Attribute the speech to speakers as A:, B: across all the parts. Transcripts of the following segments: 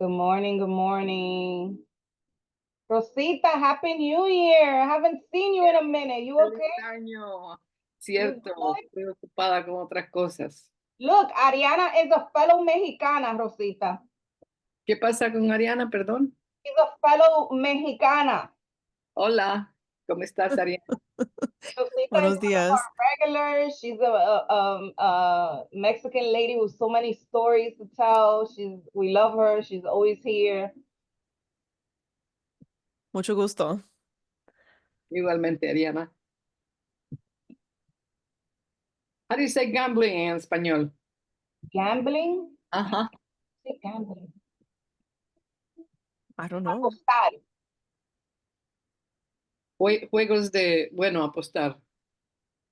A: Good morning, good morning. Rosita, Happy New Year. I haven't seen you in a minute. You
B: Feliz
A: okay?
B: año.
A: You
B: Cierto,
A: good?
B: estoy ocupada con otras cosas.
A: Look, Ariana is a fellow Mexicana, Rosita.
B: ¿Qué pasa con Ariana, perdón?
A: She's a fellow Mexicana.
B: Hola, ¿cómo estás, Ariana?
A: Rosita
C: Buenos
A: is one of
C: días.
A: our regulars. She's a Mexican lady with so many stories to tell. We love her. She's always here.
C: Mucho gusto.
B: Igualmente, Ariana. How do you say gambling en español?
A: Gambling?
B: Ajá.
A: Sí, gambling.
C: I don't know.
A: Apostar.
B: Juegos de, bueno, apostar.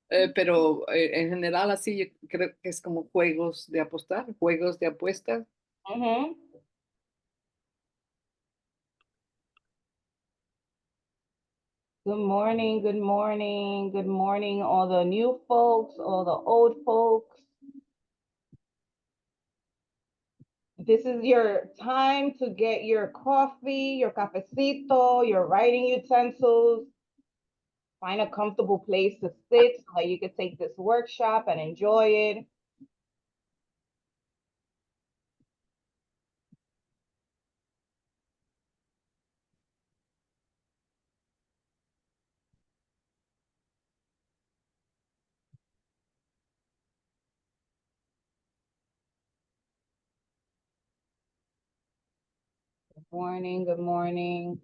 B: Pero en general así yo creo que es como juegos de apostar, juegos de apuestas.
A: Mm-hmm. Good morning, good morning, good morning, all the new folks, all the old folks. This is your time to get your coffee, your cafecito, your writing utensils. Find a comfortable place to sit so that you can take this workshop and enjoy it. Good morning, good morning.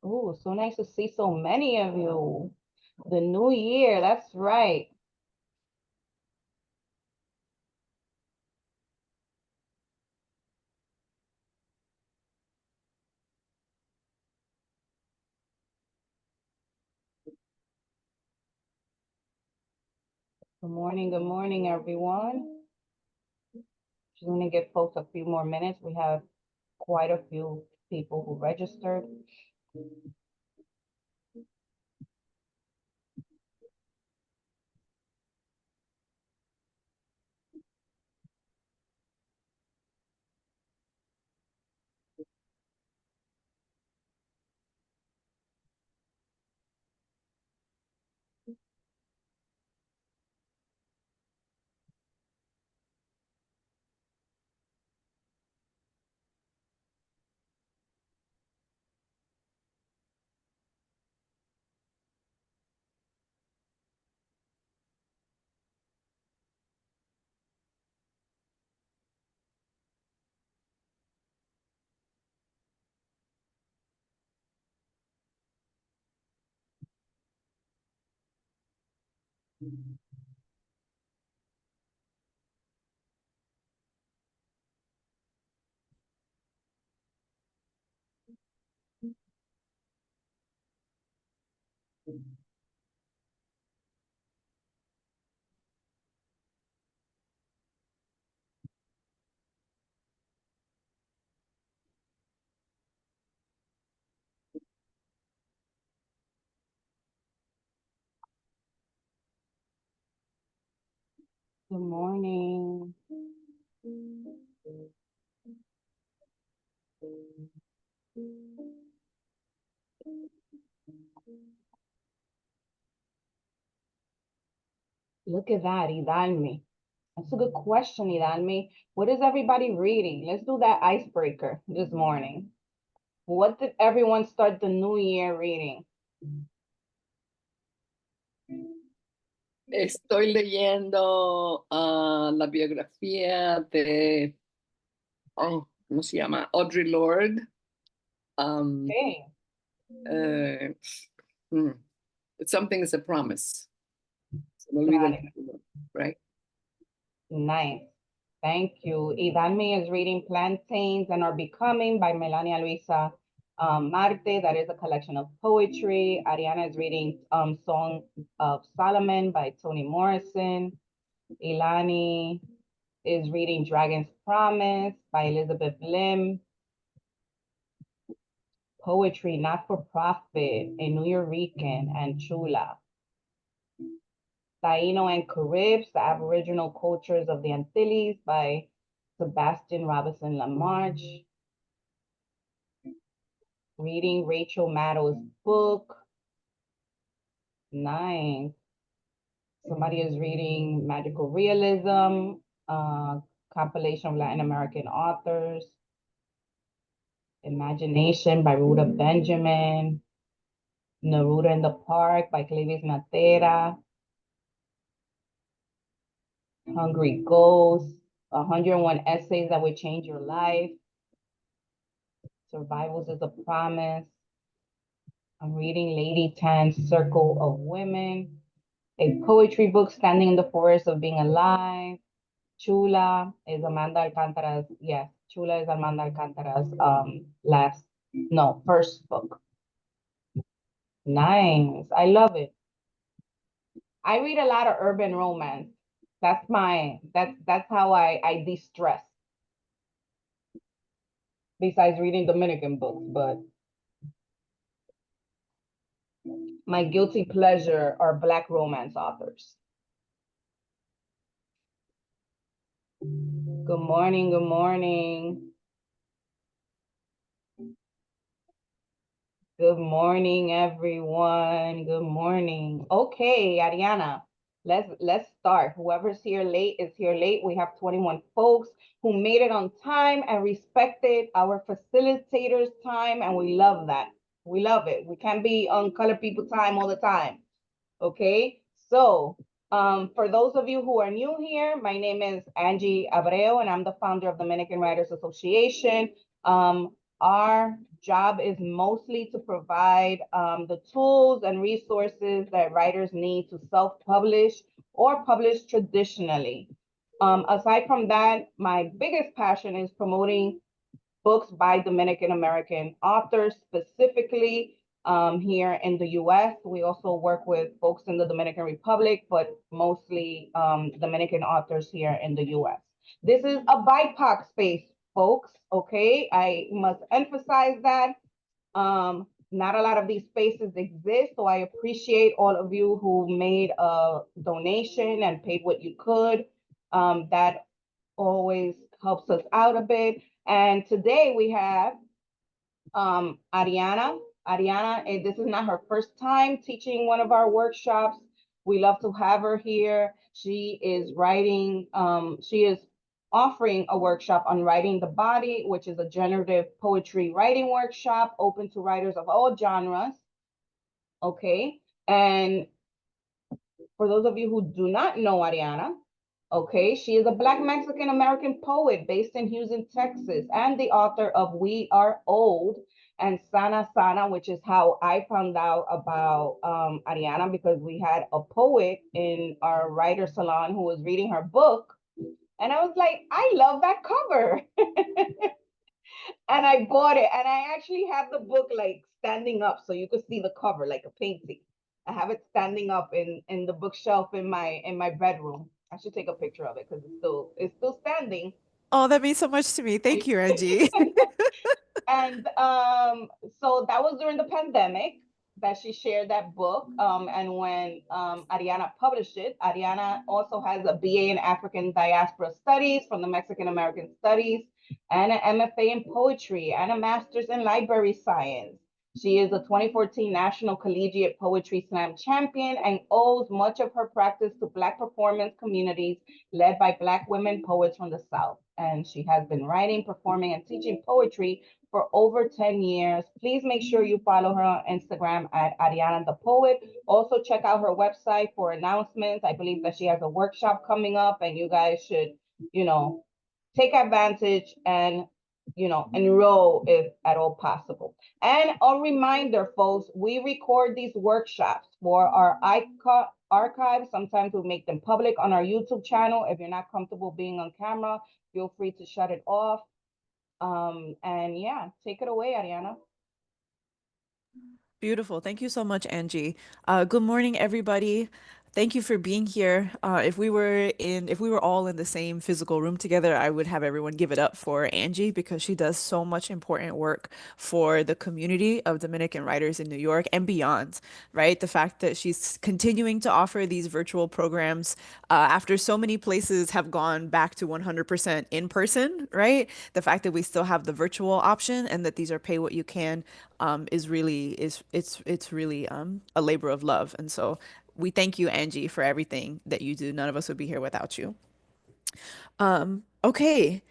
A: Oh, so nice to see so many of you. The new year, that's right. Good morning, everyone. Just gonna give folks a few more minutes. We have quite a few people who registered. Good morning. Look at that, Idalmi. That's a good question, Idalmi. What is everybody reading? Let's do that icebreaker this morning. What did everyone start the new year reading?
B: Estoy leyendo la biografía de, ¿cómo se llama? Audre Lorde.
A: Okay.
B: Something is a promise. Se me olvida
A: Got
B: el
A: it.
B: título, right?
A: Nice. Thank you. Idalmi is reading Plantains and Are Becoming by Melania Luisa Marte. That is a collection of poetry. Ariana is reading Song of Solomon by Toni Morrison. Ilani is reading Dragon's Promise by Elizabeth Lim. Poetry, Not for Profit, A New Yorican, and Chula. Taino and Caribs, the Aboriginal Cultures of the Antilles by Sebastian Robinson Lamarche. Reading Rachel Maddow's book. Nice. Somebody is reading Magical Realism, compilation of Latin American authors. Imagination by Ruta Benjamin. Neruda in the Park by Clevis Matera. Hungry Ghost, 101 Essays That Would Change Your Life. Survivals is a Promise. I'm reading Lady Tan's Circle of Women. A poetry book, Standing in the Forest of Being Alive. Chula is Amanda Alcantara's, yes, Chula is Amanda Alcantara's first book. Nice, I love it. I read a lot of urban romance. That's how I de-stress. Besides reading Dominican books, but my guilty pleasure are Black romance authors. Good morning, good morning. Good morning, everyone. Good morning. Okay, Ariana, let's start. Whoever's here late is here late. We have 21 folks who made it on time and respected our facilitators' time, and we love that. We love it. We can't be on color people time all the time. Okay, so for those of you who are new here, my name is Angie Abreu, and I'm the founder of Dominican Writers Association. Our job is mostly to provide the tools and resources that writers need to self-publish or publish traditionally. Aside from that, my biggest passion is promoting books by Dominican American authors, specifically here in the US. We also work with folks in the Dominican Republic, but mostly Dominican authors here in the US. This is a BIPOC space, folks, okay? I must emphasize that. Not a lot of these spaces exist, so I appreciate all of you who made a donation and paid what you could. That always helps us out a bit. And today we have Ariana. Ariana, this is not her first time teaching one of our workshops. We love to have her here. She is writing, she is offering a workshop on writing the body, which is a generative poetry writing workshop open to writers of all genres. Okay. And for those of you who do not know Ariana, okay, she is a Black Mexican American poet based in Houston, Texas, and the author of We Are Old and Sana Sana, which is how I found out about Ariana, because we had a poet in our writer salon who was reading her book. And I was like, I love that cover. And I bought it, and I actually have the book like standing up so you could see the cover like a painting. I have it standing up in the bookshelf in my bedroom. I should take a picture of it because it's still standing.
C: Oh, that means so much to me. Thank you, Angie.
A: And so that was during the pandemic that she shared that book. And when Ariana published it, Ariana also has a BA in African Diaspora Studies from the Mexican American Studies, and an M.F.A. in Poetry, and a Master's in Library Science. She is a 2014 National Collegiate Poetry Slam champion and owes much of her practice to Black performance communities led by Black women poets from the South. And she has been writing, performing, and teaching poetry for over 10 years. Please make sure you follow her on Instagram at Ariana the Poet. Also check out her website for announcements. I believe that she has a workshop coming up, and you guys should, take advantage and, enroll if at all possible. And a reminder, folks, we record these workshops for our archives. Sometimes we make them public on our YouTube channel. If you're not comfortable being on camera, feel free to shut it off. And yeah, take it away, Ariana.
C: Beautiful. Thank you so much, Angie. Good morning, everybody. Thank you for being here. If we were all in the same physical room together, I would have everyone give it up for Angie because she does so much important work for the community of Dominican writers in New York and beyond, right? The fact that she's continuing to offer these virtual programs after so many places have gone back to 100% in person, right? The fact that we still have the virtual option and that these are pay what you can is really is it's really a labor of love. And so we thank you, Angie, for everything that you do. None of us would be here without you. Okay,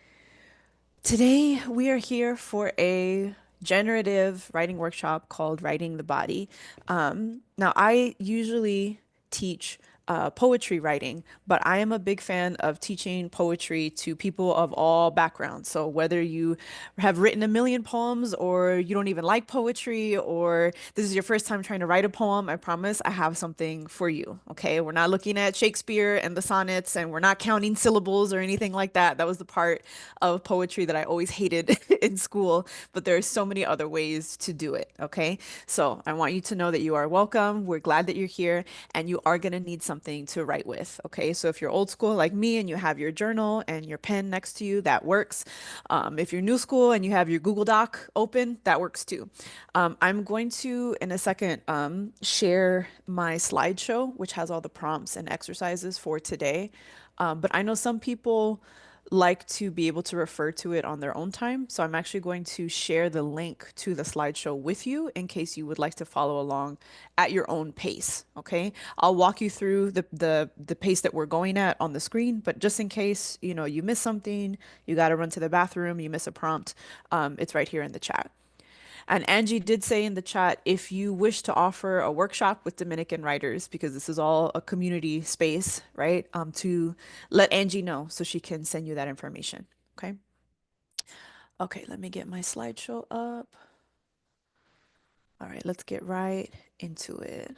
C: today we are here for a generative writing workshop called Writing the Body. Now, I usually teach poetry writing, but I am a big fan of teaching poetry to people of all backgrounds. So whether you have written a million poems or you don't even like poetry or this is your first time trying to write a poem, I promise I have something for you. Okay, we're not looking at Shakespeare and the sonnets and we're not counting syllables or anything like that. That was the part of poetry that I always hated in school, but there are so many other ways to do it. Okay, so I want you to know that you are welcome. We're glad that you're here and you are going to need something to write with. Okay, so if you're old school like me and you have your journal and your pen next to you, that works. If you're new school and you have your Google Doc open, that works too. I'm going to, in a second, share my slideshow, which has all the prompts and exercises for today. But I know some people like to be able to refer to it on their own time. So I'm actually going to share the link to the slideshow with you in case you would like to follow along at your own pace. Okay. I'll walk you through the pace that we're going at on the screen, but just in case, you miss something, you got to run to the bathroom, you miss a prompt, it's right here in the chat. And Angie did say in the chat, if you wish to offer a workshop with Dominican writers, because this is all a community space, right? To let Angie know so she can send you that information. Okay. Okay, let me get my slideshow up. All right, let's get right into it.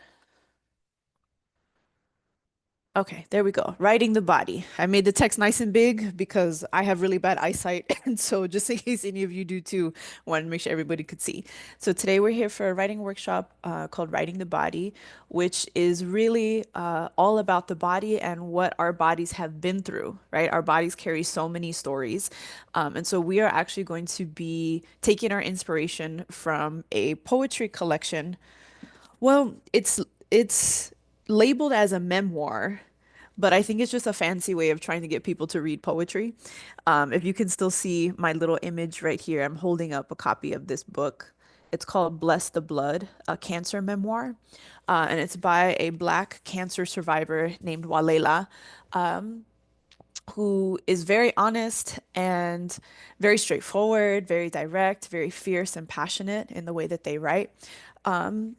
C: Okay, there we go. Writing the body. I made the text nice and big because I have really bad eyesight. And so just in case any of you do too, wanted to make sure everybody could see. So today we're here for a writing workshop called Writing the Body, which is really all about the body and what our bodies have been through, right? Our bodies carry so many stories. And so we are actually going to be taking our inspiration from a poetry collection. Well, it's labeled as a memoir, but I think it's just a fancy way of trying to get people to read poetry. If you can still see my little image right here, I'm holding up a copy of this book. It's called Bless the Blood, a cancer memoir, and it's by a Black cancer survivor named Walela, who is very honest and very straightforward, very direct, very fierce and passionate in the way that they write. And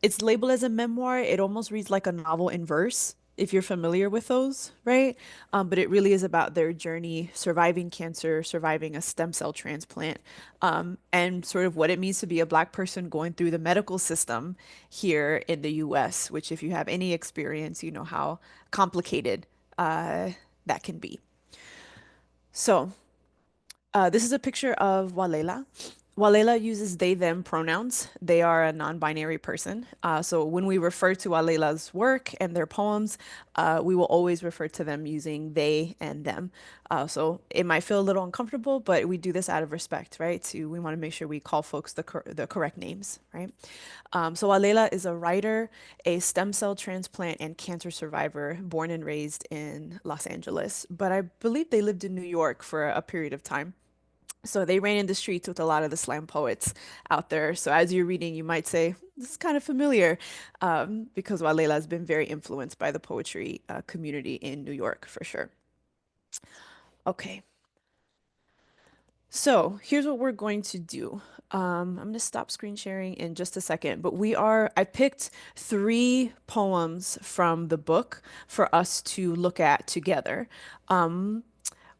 C: it's labeled as a memoir. It almost reads like a novel in verse, if you're familiar with those, right? But it really is about their journey surviving cancer, surviving a stem cell transplant, and sort of what it means to be a Black person going through the medical system here in the US, which, if you have any experience, you know how complicated that can be. So, this is a picture of Walela. Walela uses they, them pronouns. They are a non-binary person. So when we refer to Walela's work and their poems, we will always refer to them using they and them. So it might feel a little uncomfortable, but we do this out of respect, right? We want to make sure we call folks the correct names, right? So Walela is a writer, a stem cell transplant and cancer survivor, born and raised in Los Angeles, but I believe they lived in New York for a period of time. So they ran in the streets with a lot of the slam poets out there. So as you're reading, you might say, this is kind of familiar, because Walela has been very influenced by the poetry community in New York for sure. Okay, so here's what we're going to do. I'm going to stop screen sharing in just a second, but I picked 3 poems from the book for us to look at together.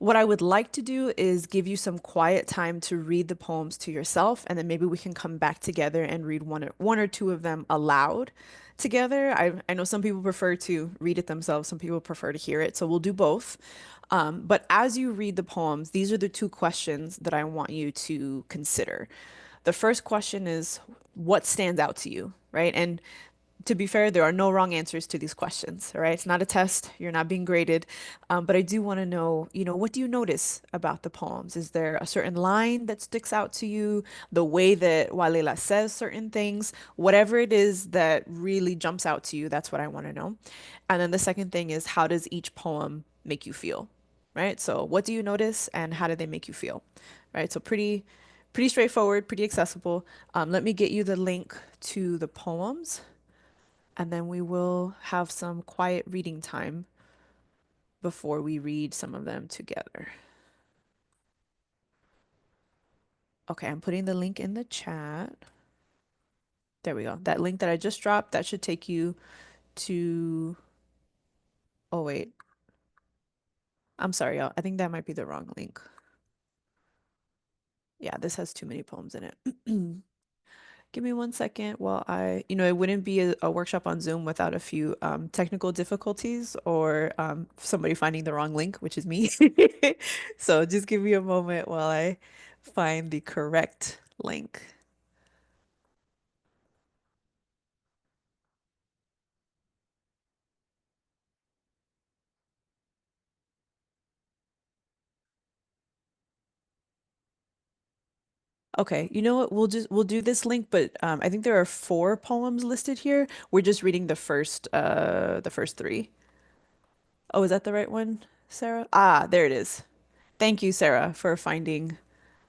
C: What I would like to do is give you some quiet time to read the poems to yourself, and then maybe we can come back together and read one or two of them aloud together. I know some people prefer to read it themselves, some people prefer to hear it, so we'll do both. But as you read the poems, these are the 2 questions that I want you to consider. The first question is, what stands out to you, right? And to be fair, there are no wrong answers to these questions, all right? It's not a test. You're not being graded. But I do want to know, what do you notice about the poems? Is there a certain line that sticks out to you? The way that Walela says certain things? Whatever it is that really jumps out to you, that's what I want to know. And then the second thing is, how does each poem make you feel? Right? So what do you notice and how do they make you feel? Right? So pretty straightforward, pretty accessible. Let me get you the link to the poems and then we will have some quiet reading time before we read some of them together. Okay, I'm putting the link in the chat. There we go. That link that I just dropped, that should take you to, oh wait, I'm sorry, y'all. I think that might be the wrong link. Yeah, this has too many poems in it. Give me one second while it wouldn't be a workshop on Zoom without a few technical difficulties or somebody finding the wrong link, which is me. So just give me a moment while I find the correct link. Okay, you know what? We'll do this link, but I think there are four poems listed here. We're just reading the first three. Oh, is that the right one, Sarah? Ah, there it is. Thank you, Sarah, for finding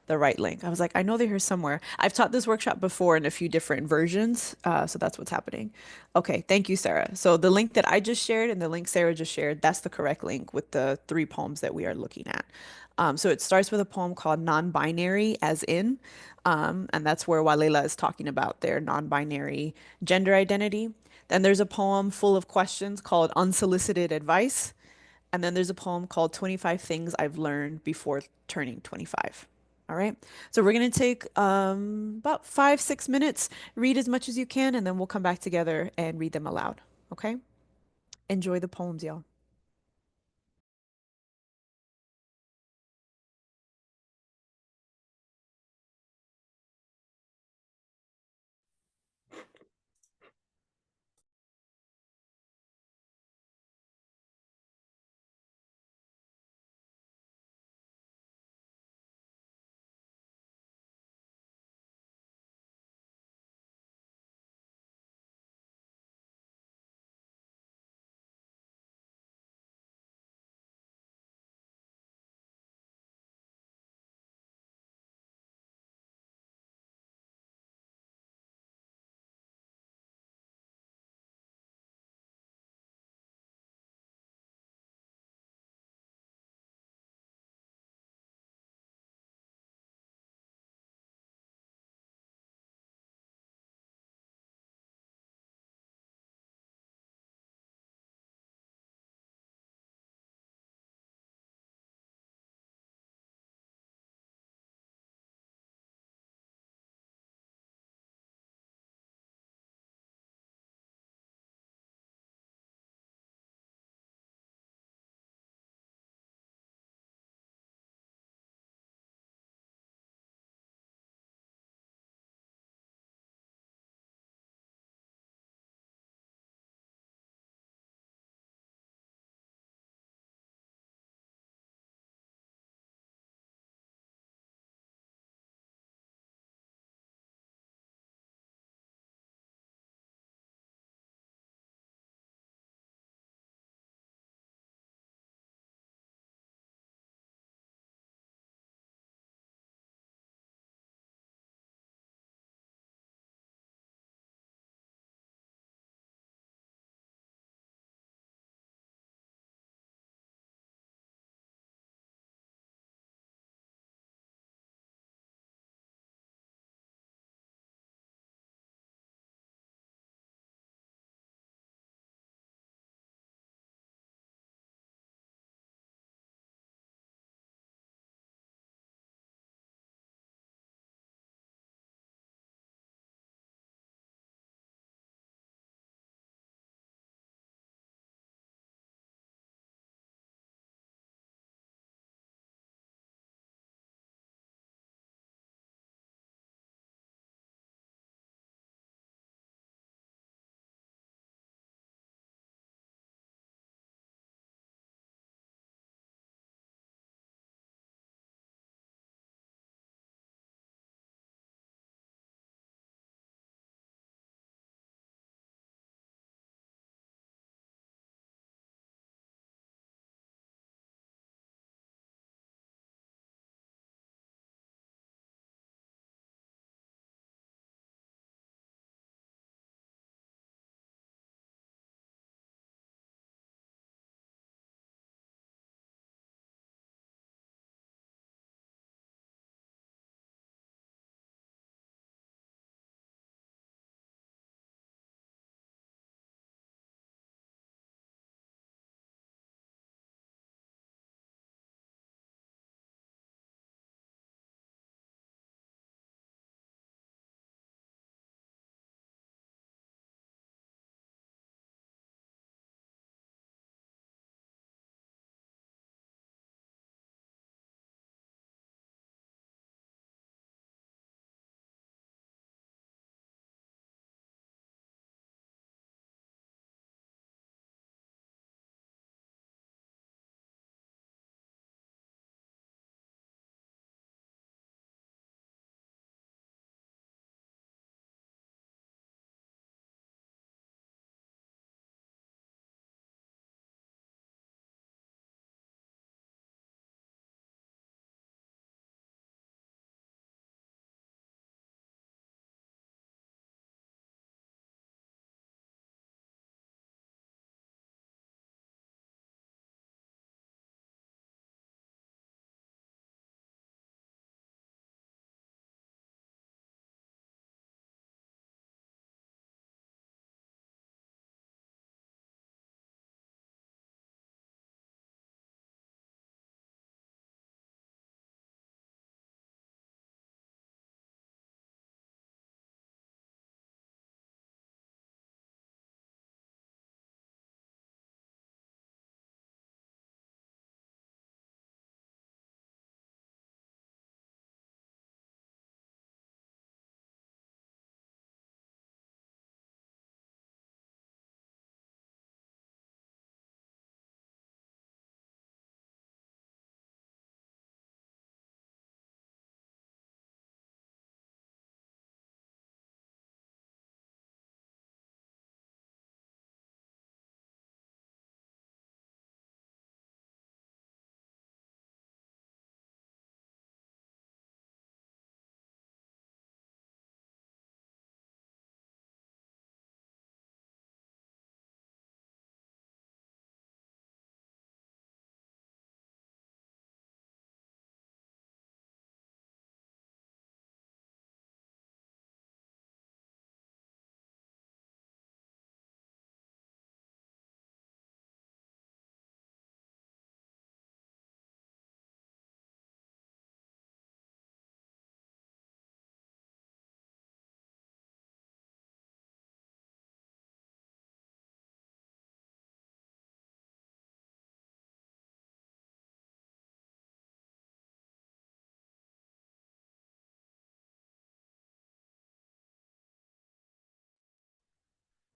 C: the right link. I was like, I know they're here somewhere. I've taught this workshop before in a few different versions, so that's what's happening. Okay, thank you, Sarah. So the link that I just shared and the link Sarah just shared, that's the correct link with the three poems that we are looking at. So it starts with a poem called Non-Binary, as in, and that's where Walela is talking about their non-binary gender identity. Then there's a poem full of questions called Unsolicited Advice. And then there's a poem called 25 Things I've Learned Before Turning 25. All right. So we're going to take about 5, 6 minutes, read as much as you can, and then we'll come back together and read them aloud. Okay. Enjoy the poems, y'all.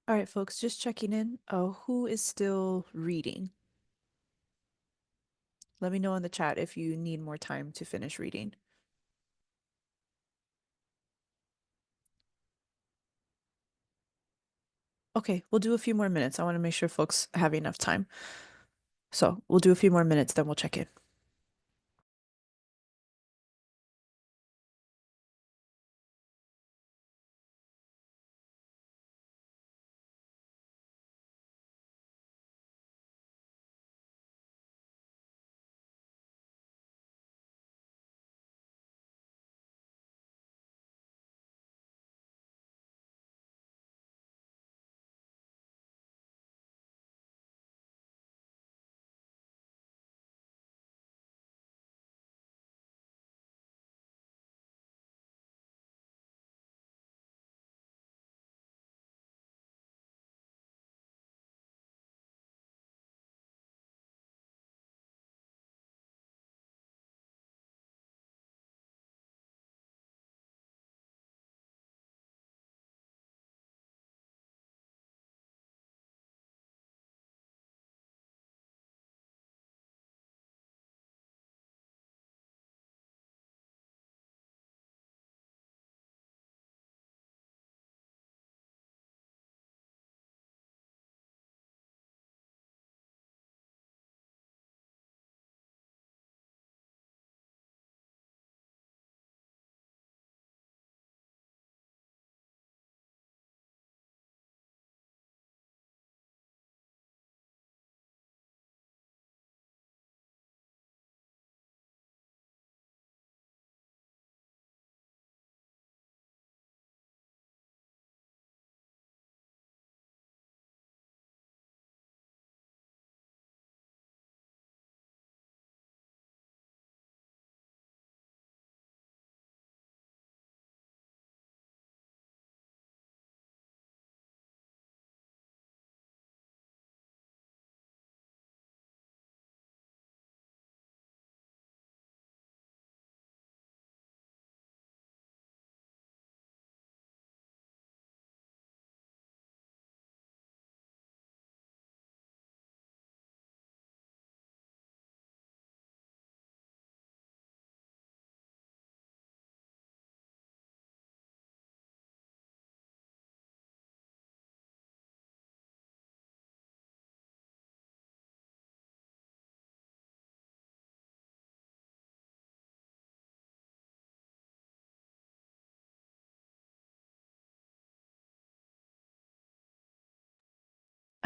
C: All right, folks, just checking in. Who is still reading? Let me know in the chat if you need more time to finish reading. Okay, we'll do a few more minutes. I want to make sure folks have enough time. So we'll do a few more minutes, then we'll check in.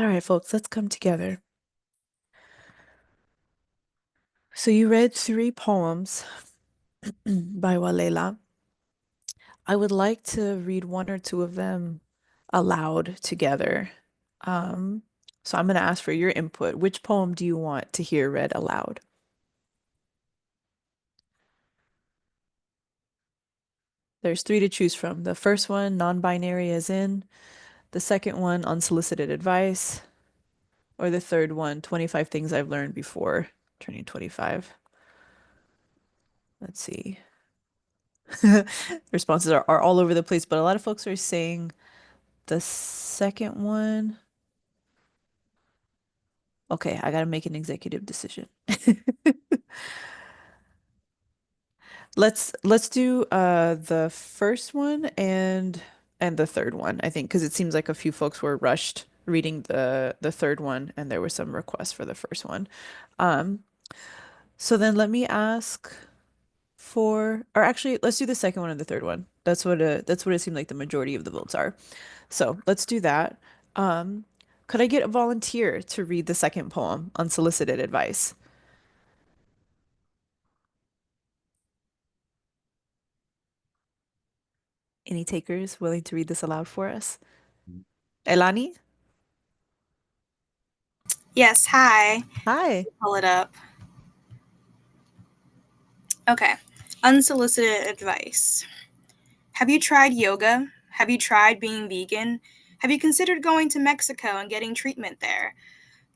C: All right, folks, let's come together. So you read 3 poems by Walela. I would like to read 1 or 2 of them aloud together. So I'm going to ask for your input. Which poem do you want to hear read aloud? There's 3 to choose from. The first one, non-binary as in. The second one, unsolicited advice. Or the third one, 25 things I've learned before turning 25. Let's see. Responses are all over the place, but a lot of folks are saying the second one. Okay, I gotta make an executive decision. Let's do the first one and the third one, I think, because it seems like a few folks were rushed reading the third one and there were some requests for the first one. Um, so then let me ask or actually let's do the second one and the third one. That's what it seemed like the majority of the votes are. So let's do that. Um, could I get a volunteer to read the second poem, Unsolicited Advice? Any takers willing to read this aloud for us? Elani?
D: Yes, hi.
C: Hi.
D: Pull it up. Okay. Unsolicited advice. Have you tried yoga? Have you tried being vegan? Have you considered going to Mexico and getting treatment there?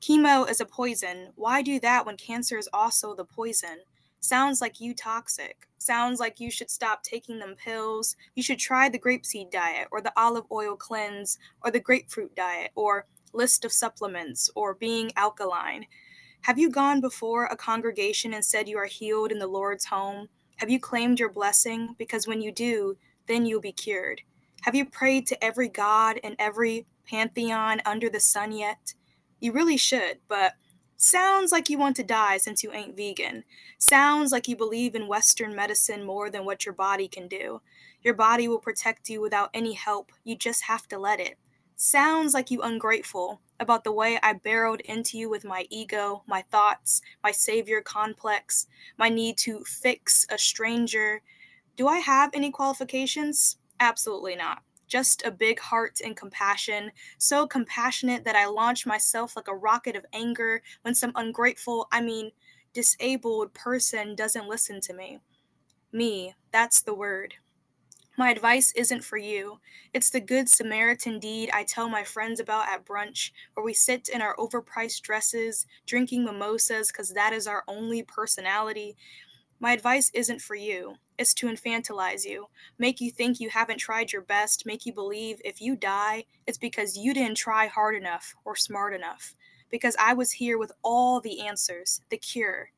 D: Chemo is a poison. Why do that when cancer is also the poison? Sounds like you toxic. Sounds like you should stop taking them pills. You should try the grapeseed diet or the olive oil cleanse or the grapefruit diet or list of supplements or being alkaline. Have you gone before a congregation and said you are healed in the Lord's home? Have you claimed your blessing? Because when you do, then you'll be cured. Have you prayed to every god and every pantheon under the sun yet? You really should, but sounds like you want to die since you ain't vegan. Sounds like you believe in Western medicine more than what your body can do. Your body will protect you without any help. You just have to let it. Sounds like you ungrateful about the way I barreled into you with my ego, my thoughts, my savior complex, my need to fix a stranger. Do I have any qualifications? Absolutely not. Just a big heart and compassion, so compassionate that I launch myself like a rocket of anger when some ungrateful, disabled person doesn't listen to me. Me, that's the word. My advice isn't for you. It's the Good Samaritan deed I tell my friends about at brunch, where we sit in our overpriced dresses, drinking mimosas because that is our only personality. My advice isn't for you. It's to infantilize you, make you think you haven't tried your best, make you believe if you die, it's because you didn't try hard enough or smart enough. Because I was here with all the answers, the cure.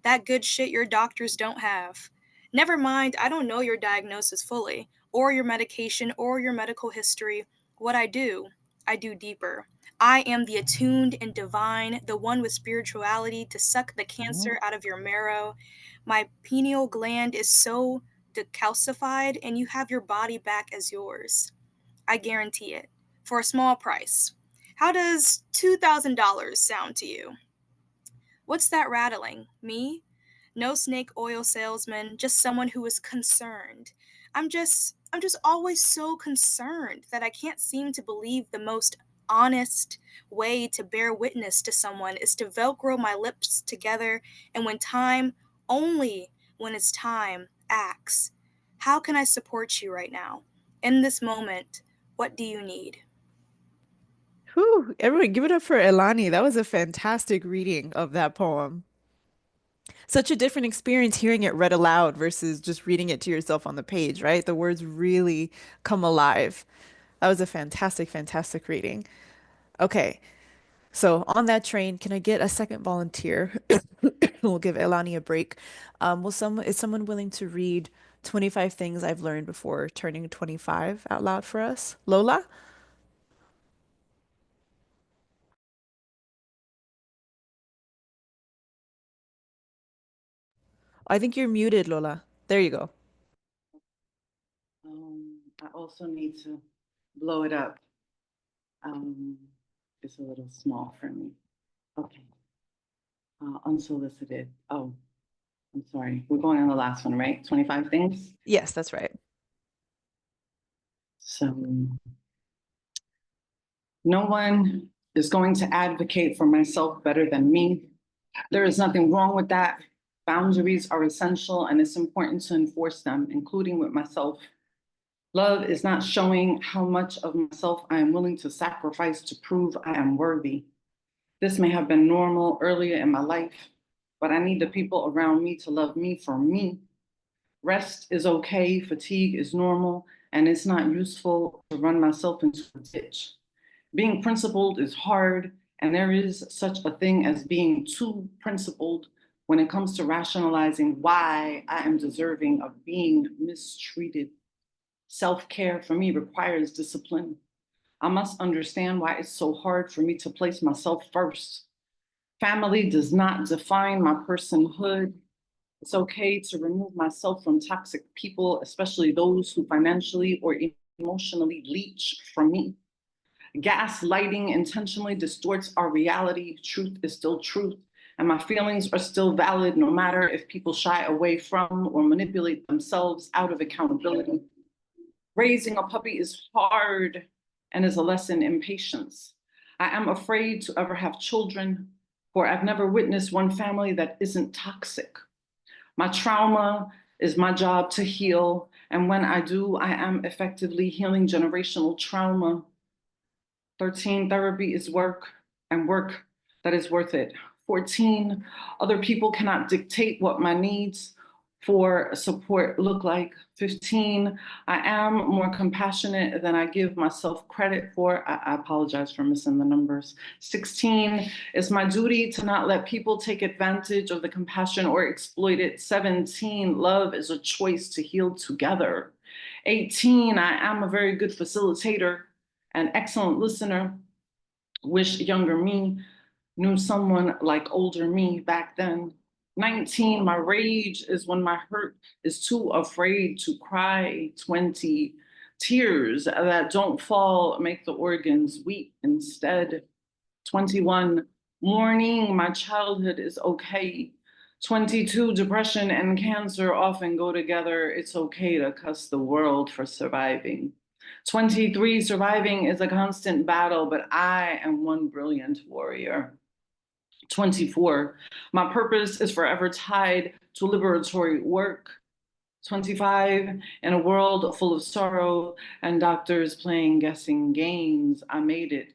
D: That good shit your doctors don't have. Never mind, I don't know your diagnosis fully, or your medication, or your medical history. What I do deeper. I am the attuned and divine, the one with spirituality to suck the cancer out of your marrow. My pineal gland is so decalcified, and you have your body back as yours. I guarantee it. For a small price. How does $2,000 sound to you? What's that rattling? Me? No snake oil salesman, just someone who is concerned. I'm just always so concerned that I can't seem to believe the most honest way to bear witness to someone is to velcro my lips together and when time, only when it's time, acts. How can I support you right now? In this moment, what do you need?
C: Whew, everyone, give it up for Elani. That was a fantastic reading of that poem. Such a different experience hearing it read aloud versus just reading it to yourself on the page, right? The words really come alive. That was a fantastic, fantastic reading. Okay, so on that train, can I get a second volunteer? We'll give Elani a break. Is someone willing to read 25 things I've learned before turning 25 out loud for us? Lola? I think you're muted, Lola. There you go.
B: I also need to blow it up. It's a little small for me. Okay. Unsolicited. Oh, I'm sorry. We're going on the last one, right? 25 things.
C: Yes, that's right.
B: So no one is going to advocate for myself better than me. There is nothing wrong with that. Boundaries are essential and it's important to enforce them, including with myself. Love is not showing how much of myself I am willing to sacrifice to prove I am worthy. This may have been normal earlier in my life, but I need the people around me to love me for me. Rest is okay, fatigue is normal, and it's not useful to run myself into a ditch. Being principled is hard, and there is such a thing as being too principled when it comes to rationalizing why I am deserving of being mistreated. Self-care for me requires discipline. I must understand why it's so hard for me to place myself first. Family does not define my personhood. It's okay to remove myself from toxic people, especially those who financially or emotionally leech from me. Gaslighting intentionally distorts our reality. Truth is still truth, and my feelings are still valid no matter if people shy away from or manipulate themselves out of accountability. Raising a puppy is hard and is a lesson in patience. I am afraid to ever have children, for I've never witnessed one family that isn't toxic. My trauma is my job to heal, and when I do, I am effectively healing generational trauma. 13, therapy is work, and work that is worth it. 14, other people cannot dictate what my needs for support look like. 15, I am more compassionate than I give myself credit for. I apologize for missing the numbers. 16, it's my duty to not let people take advantage of the compassion or exploit it. 17, love is a choice to heal together. 18, I am a very good facilitator, an excellent listener. Wish younger me knew someone like older me back then. 19, my rage is when my hurt is too afraid to cry. 20, tears that don't fall make the organs weep instead. 21, mourning my childhood is okay. 22, depression and cancer often go together. It's okay to cuss the world for surviving. 23, surviving is a constant battle, but I am one brilliant warrior. 24, my purpose is forever tied to liberatory work. 25, in a world full of sorrow and doctors playing guessing games, I made it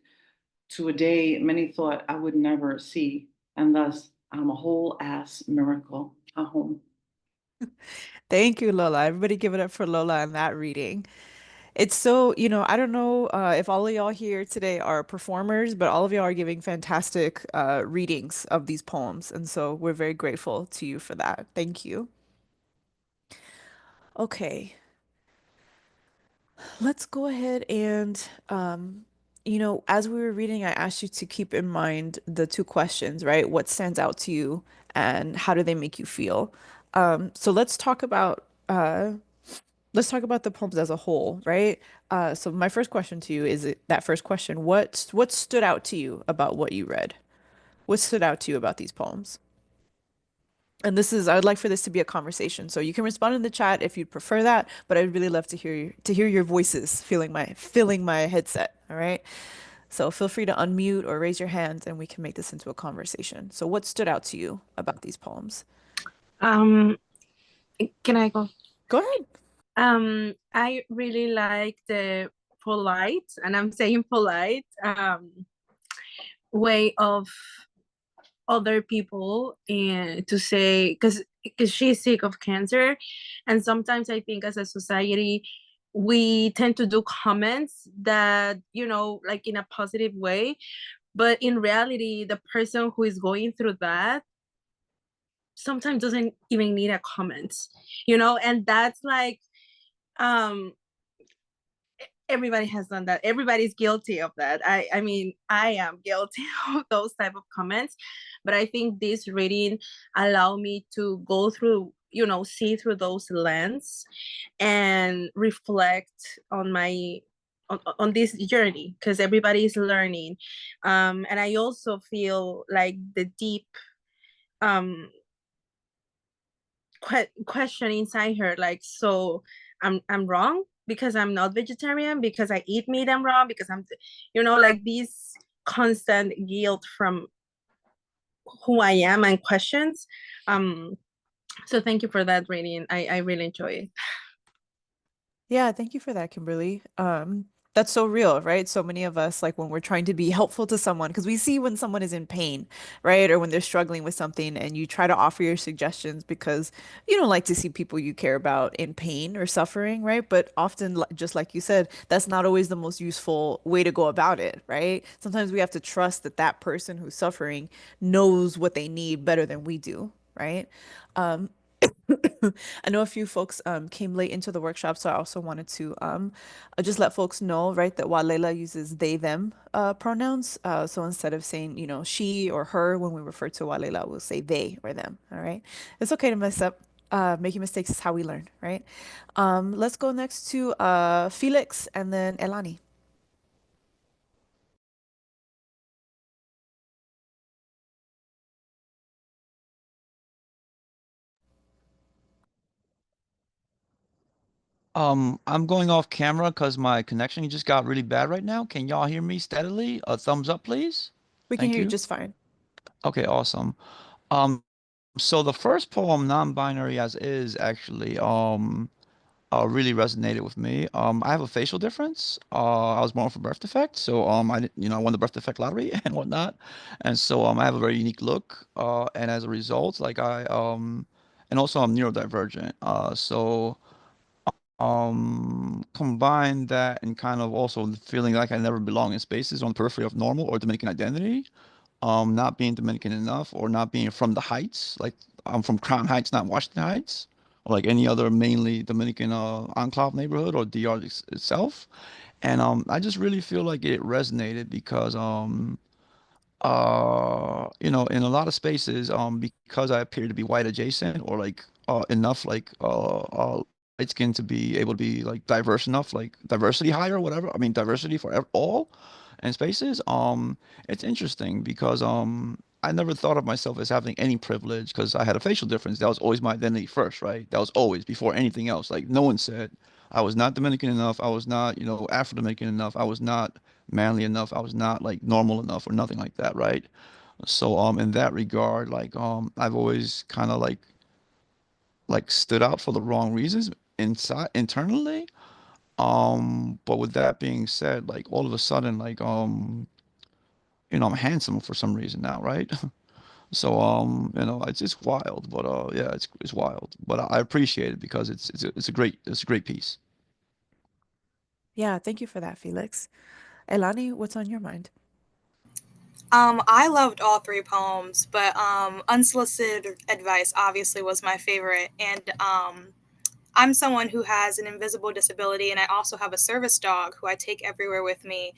B: to a day many thought I would never see, and thus I'm a whole ass miracle. Ahom.
C: Thank you, Lola. Everybody give it up for Lola and that reading. It's so, I don't know if all of y'all here today are performers, but all of y'all are giving fantastic readings of these poems. And so we're very grateful to you for that. Thank you. Okay, let's go ahead and, as we were reading, I asked you to keep in mind the two questions, right? What stands out to you and how do they make you feel? So let's talk about the poems as a whole, right? So my first question to you is that first question, what stood out to you about what you read? What stood out to you about these poems? And I would like for this to be a conversation. So you can respond in the chat if you'd prefer that, but I'd really love to hear your voices filling my headset. All right. So feel free to unmute or raise your hands and we can make this into a conversation. So what stood out to you about these poems?
E: Can I go?
C: Go ahead.
E: I really like the polite, and I'm saying polite, way of other people and to say, because she's sick of cancer, and sometimes I think as a society we tend to do comments that, like in a positive way, but in reality the person who is going through that sometimes doesn't even need a comment, and that's like, everybody has done that. Everybody's guilty of that. I mean, I am guilty of those type of comments, but I think this reading allowed me to go through, see through those lens and reflect on my on this journey, because everybody is learning, and I also feel like the deep question inside her, like, so I'm wrong because I'm not vegetarian, because I eat meat, I'm wrong because I'm, like this constant guilt from who I am and questions. So thank you for that reading. I really enjoy it.
C: Yeah, thank you for that, Kimberly. That's so real, right? So many of us, like when we're trying to be helpful to someone, because we see when someone is in pain, right? Or when they're struggling with something, and you try to offer your suggestions because you don't like to see people you care about in pain or suffering, right? But often, just like you said, that's not always the most useful way to go about it, right? Sometimes we have to trust that that person who's suffering knows what they need better than we do, right? Um, I know a few folks came late into the workshop, so I also wanted to just let folks know, right, that Walela uses they, them pronouns. So instead of saying, she or her, when we refer to Walela, we'll say they or them, all right? It's okay to mess up. Making mistakes is how we learn, right? Let's go next to Felix and then Elani.
F: I'm going off camera because my connection just got really bad right now. Can y'all hear me steadily? A thumbs up, please.
C: We can
F: Thank
C: hear you
F: you.
C: just fine.
F: Okay, awesome. Um, so the first poem, non-binary as is, actually, really resonated with me. I have a facial difference. I was born with a birth defect, so I won the birth defect lottery and whatnot, and so I have a very unique look. And as a result, and also I'm neurodivergent. So combine that and kind of also feeling like I never belong in spaces on the periphery of normal or Dominican identity, not being Dominican enough or not being from the Heights. Like I'm from Crown Heights, not Washington Heights, or like any other mainly Dominican enclave neighborhood or DR itself. And I just really feel like it resonated because in a lot of spaces, because I appear to be white adjacent or like enough like light skin to be able to be like diverse enough, like diversity higher, whatever. I mean, diversity for all and spaces. It's interesting because I never thought of myself as having any privilege because I had a facial difference. That was always my identity first, right? That was always before anything else. Like no one said I was not Dominican enough. I was not, Afro-Dominican enough. I was not manly enough. I was not like normal enough or nothing like that, right? So in that regard, I've always kind of like stood out for the wrong reasons inside internally. But with that being said, like all of a sudden, I'm handsome for some reason now, right? So it's wild, but yeah, it's wild. But I appreciate it because it's a great piece.
C: Yeah, thank you for that, Felix. Elani, what's on your mind?
D: I loved all three poems, but Unsolicited Advice obviously was my favorite. And I'm someone who has an invisible disability, and I also have a service dog who I take everywhere with me.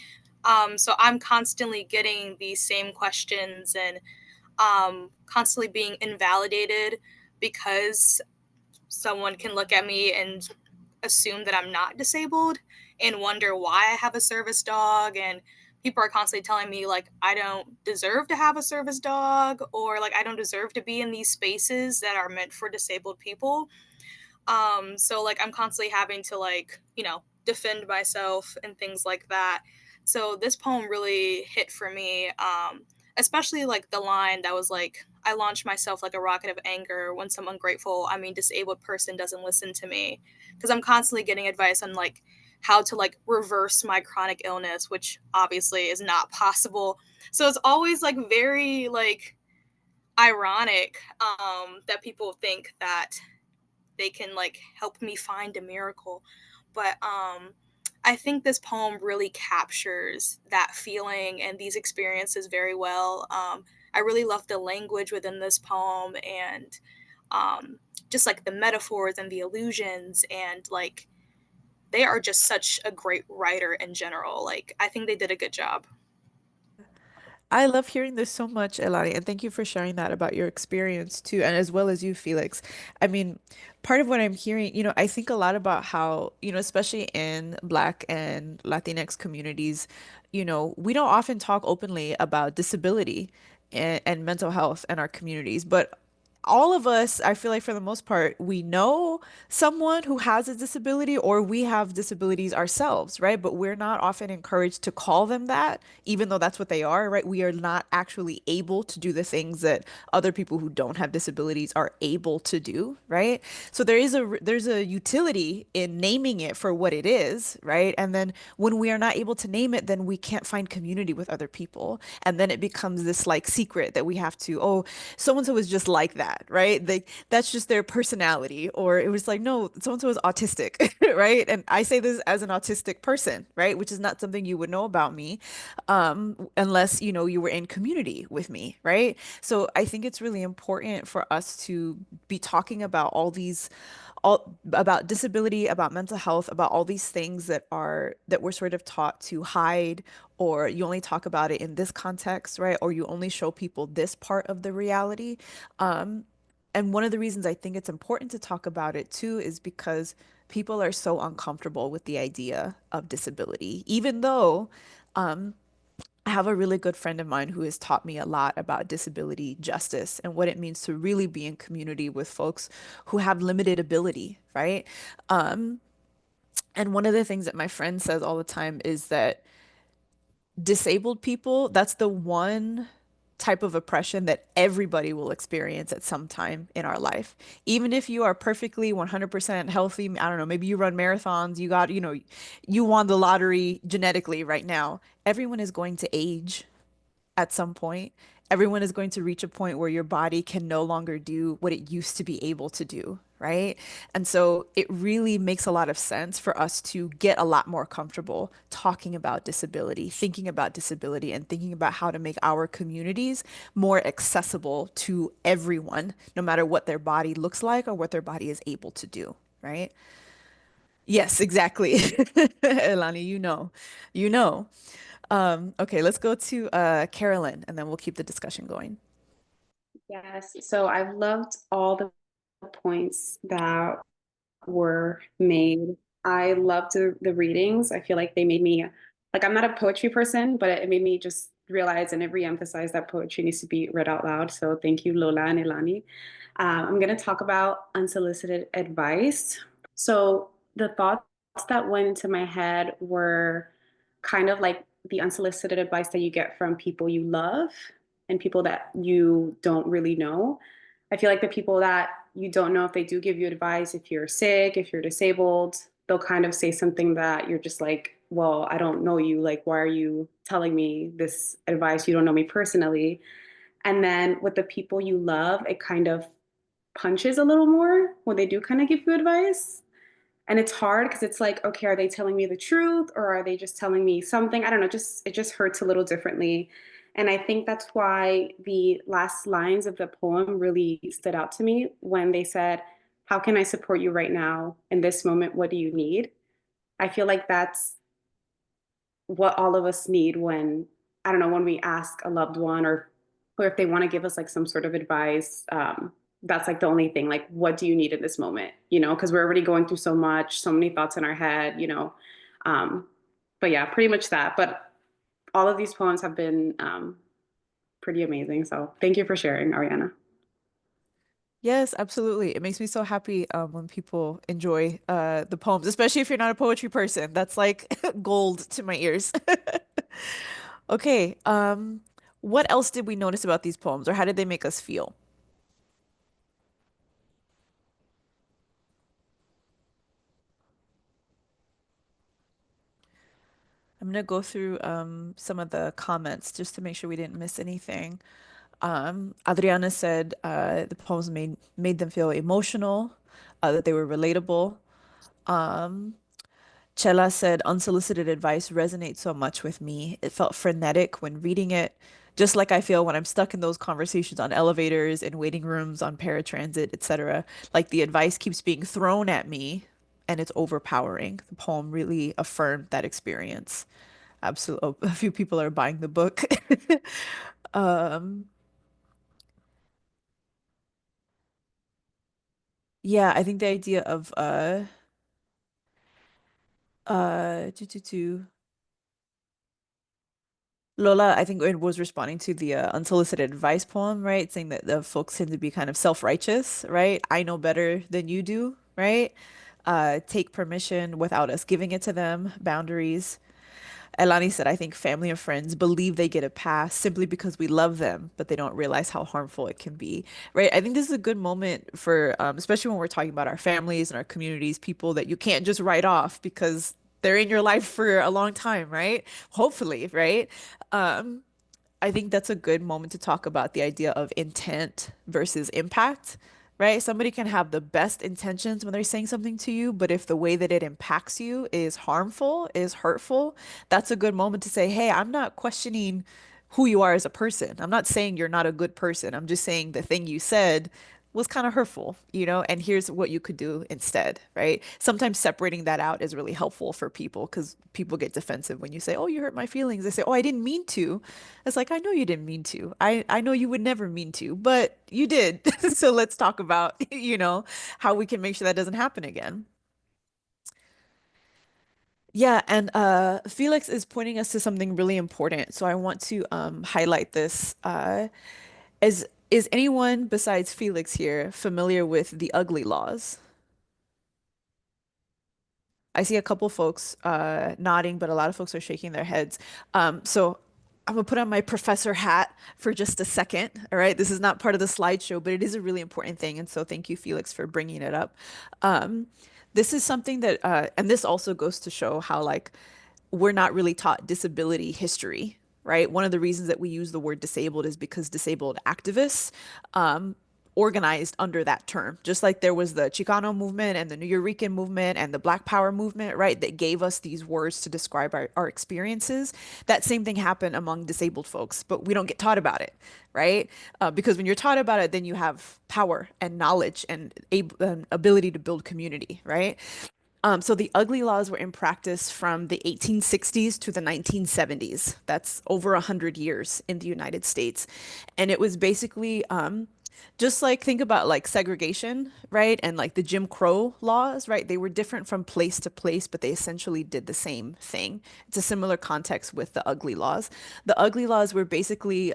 D: So I'm constantly getting these same questions and constantly being invalidated because someone can look at me and assume that I'm not disabled and wonder why I have a service dog. And people are constantly telling me, like, I don't deserve to have a service dog, or like, I don't deserve to be in these spaces that are meant for disabled people. So like I'm constantly having to like, defend myself and things like that. So this poem really hit for me, especially like the line that was like, I launch myself like a rocket of anger when some ungrateful, disabled person doesn't listen to me. Because I'm constantly getting advice on like how to like reverse my chronic illness, which obviously is not possible. So it's always like very like ironic that people think that they can like help me find a miracle. But I think this poem really captures that feeling and these experiences very well. I really love the language within this poem, and um, just like the metaphors and the illusions, and like they are just such a great writer in general. Like I think they did a good job.
C: I love hearing this so much, Elani, and thank you for sharing that about your experience too, and as well as you, Felix. I mean, part of what I'm hearing, I think a lot about how, especially in Black and Latinx communities, we don't often talk openly about disability and mental health in our communities, but all of us, I feel like for the most part, we know someone who has a disability or we have disabilities ourselves, right? But we're not often encouraged to call them that, even though that's what they are, right? We are not actually able to do the things that other people who don't have disabilities are able to do, right? So there's a utility in naming it for what it is, right? And then when we are not able to name it, then we can't find community with other people. And then it becomes this like secret that we have to, oh, so and so is just like that, right? That's just their personality. Or it was like, no, so and so is autistic, right? And I say this as an autistic person, right? Which is not something you would know about me, unless you were in community with me, right? So I think it's really important for us to be talking about all about disability, about mental health, about all these things that we're sort of taught to hide, or you only talk about it in this context, right? Or you only show people this part of the reality. Um, and one of the reasons I think it's important to talk about it too is because people are so uncomfortable with the idea of disability, even though I have a really good friend of mine who has taught me a lot about disability justice and what it means to really be in community with folks who have limited ability, right? Um, and one of the things that my friend says all the time is that disabled people, that's the one type of oppression that everybody will experience at some time in our life. Even if you are perfectly 100% healthy, I don't know, maybe you run marathons, you got, you won the lottery genetically right now. Everyone is going to age at some point. Everyone is going to reach a point where your body can no longer do what it used to be able to do, right? And so it really makes a lot of sense for us to get a lot more comfortable talking about disability, thinking about disability, and thinking about how to make our communities more accessible to everyone, no matter what their body looks like or what their body is able to do, right? Yes, exactly. Elani, you know. Okay, let's go to Carolyn, and then we'll keep the discussion going.
G: Yes, so I've loved all the points that were made. I loved the readings. I feel like they made me, like, I'm not a poetry person, but it made me just realize and it re-emphasized that poetry needs to be read out loud. So thank you, Lola and Ilani. I'm going to talk about unsolicited advice. So the thoughts that went into my head were kind of like the unsolicited advice that you get from people you love and people that you don't really know. I feel like the people that you don't know, if they do give you advice, if you're sick, if you're disabled, they'll kind of say something that you're just like, well, I don't know you. Like, why are you telling me this advice? You don't know me personally. And then with the people you love, it kind of punches a little more when they do kind of give you advice. And it's hard because it's like, okay, are they telling me the truth or are they just telling me something? I don't know, just it just hurts a little differently. And I think that's why the last lines of the poem really stood out to me when they said, how can I support you right now in this moment? What do you need? I feel like that's what all of us need when, I don't know, when we ask a loved one or if they want to give us like some sort of advice. That's like the only thing, like, what do you need in this moment? Because we're already going through so much, so many thoughts in our head. Um, but yeah, pretty much that. But all of these poems have been pretty amazing. So thank you for sharing, Ariana.
C: Yes, absolutely. It makes me so happy when people enjoy the poems, especially if you're not a poetry person. That's like gold to my ears. Okay, what else did we notice about these poems, or how did they make us feel? I'm gonna go through some of the comments just to make sure we didn't miss anything. Adriana said the poems made them feel emotional, that they were relatable. Um, Chela said unsolicited advice resonates so much with me. It felt frenetic when reading it, just like I feel when I'm stuck in those conversations on elevators, in waiting rooms, on paratransit, etc. Like the advice keeps being thrown at me and it's overpowering. The poem really affirmed that experience. Absolutely. A few people are buying the book. Um, yeah, I think the idea of to Lola, I think it was responding to the unsolicited advice poem, right? Saying that the folks tend to be kind of self-righteous, right? I know better than you do, right? Take permission without us giving it to them, boundaries. Elani said, I think family and friends believe they get a pass simply because we love them, but they don't realize how harmful it can be, right? I think this is a good moment for, especially when we're talking about our families and our communities, people that you can't just write off because they're in your life for a long time, right? Hopefully, right? Um, I think that's a good moment to talk about the idea of intent versus impact, right? Somebody can have the best intentions when they're saying something to you, but if the way that it impacts you is harmful, is hurtful, that's a good moment to say, hey, I'm not questioning who you are as a person. I'm not saying you're not a good person. I'm just saying the thing you said was kind of hurtful, and here's what you could do instead, right? Sometimes separating that out is really helpful for people because people get defensive when you say, "Oh, you hurt my feelings." They say, "Oh, I didn't mean to." It's like, I know you didn't mean to. I know you would never mean to, but you did. So let's talk about, how we can make sure that doesn't happen again. Yeah, and Felix is pointing us to something really important. So I want to highlight this. Is anyone besides Felix here familiar with the ugly laws? I see a couple folks nodding, but a lot of folks are shaking their heads. So I'm gonna put on my professor hat for just a second. All right, this is not part of the slideshow, but it is a really important thing, and so thank you, Felix, for bringing it up. Um, this is something that, and this also goes to show how like we're not really taught disability history, right? One of the reasons that we use the word disabled is because disabled activists um, organized under that term. Just like there was the Chicano movement and the New Eurekan movement and the Black Power movement, right? That gave us these words to describe our experiences. That same thing happened among disabled folks, but we don't get taught about it, right? Because when you're taught about it, then you have power and knowledge and ability to build community, right? So the ugly laws were in practice from the 1860s to the 1970s. That's over 100 years in the United States. And it was basically just like think about like segregation, right? And like the Jim Crow laws, right? They were different from place to place, but they essentially did the same thing. It's a similar context with the ugly laws. The ugly laws were basically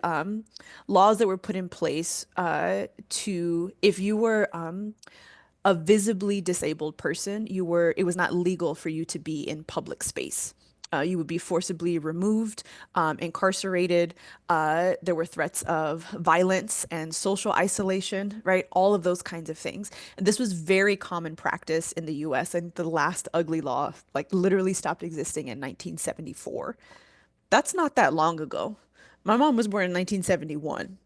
C: laws that were put in place to, if you were a visibly disabled person, it was not legal for you to be in public space. You would be forcibly removed, incarcerated. There were threats of violence and social isolation, right? All of those kinds of things. And this was very common practice in the US. And the last ugly law, like, literally stopped existing in 1974. That's not that long ago. My mom was born in 1971.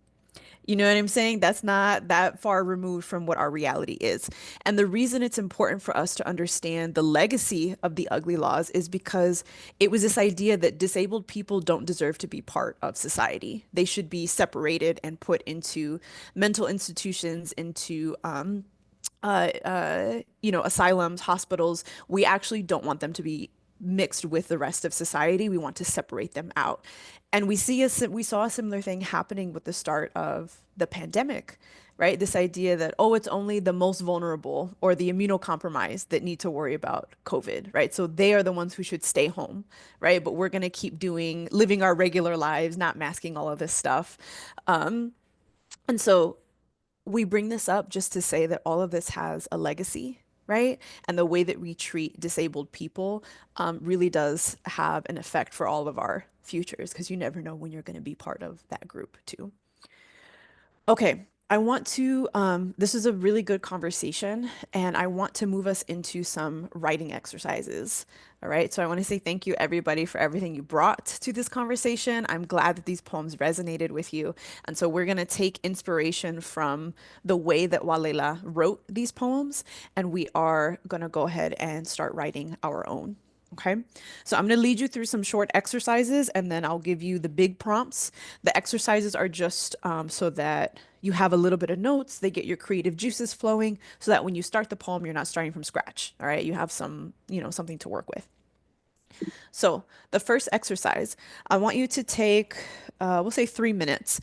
C: You know what I'm saying? That's not that far removed from what our reality is. And the reason it's important for us to understand the legacy of the ugly laws is because it was this idea that disabled people don't deserve to be part of society. They should be separated and put into mental institutions, into asylums, hospitals. We actually don't want them to be mixed with the rest of society. We want to separate them out. And we saw a similar thing happening with the start of the pandemic, right? This idea that, oh, it's only the most vulnerable or the immunocompromised that need to worry about COVID, right? So they are the ones who should stay home, right? But we're going to keep living our regular lives, not masking all of this stuff. And so we bring this up just to say that all of this has a legacy, right? And the way that we treat disabled people really does have an effect for all of our futures because you never know when you're going to be part of that group too. Okay, I want to, this is a really good conversation, and I want to move us into some writing exercises. All right, so I want to say thank you, everybody, for everything you brought to this conversation. I'm glad that these poems resonated with you. And so we're going to take inspiration from the way that Walela wrote these poems, and we are going to go ahead and start writing our own. Okay, so I'm going to lead you through some short exercises and then I'll give you the big prompts. The exercises are just so that you have a little bit of notes, they get your creative juices flowing so that when you start the poem, you're not starting from scratch. All right, you have something to work with. So the first exercise, I want you to take, we'll say 3 minutes,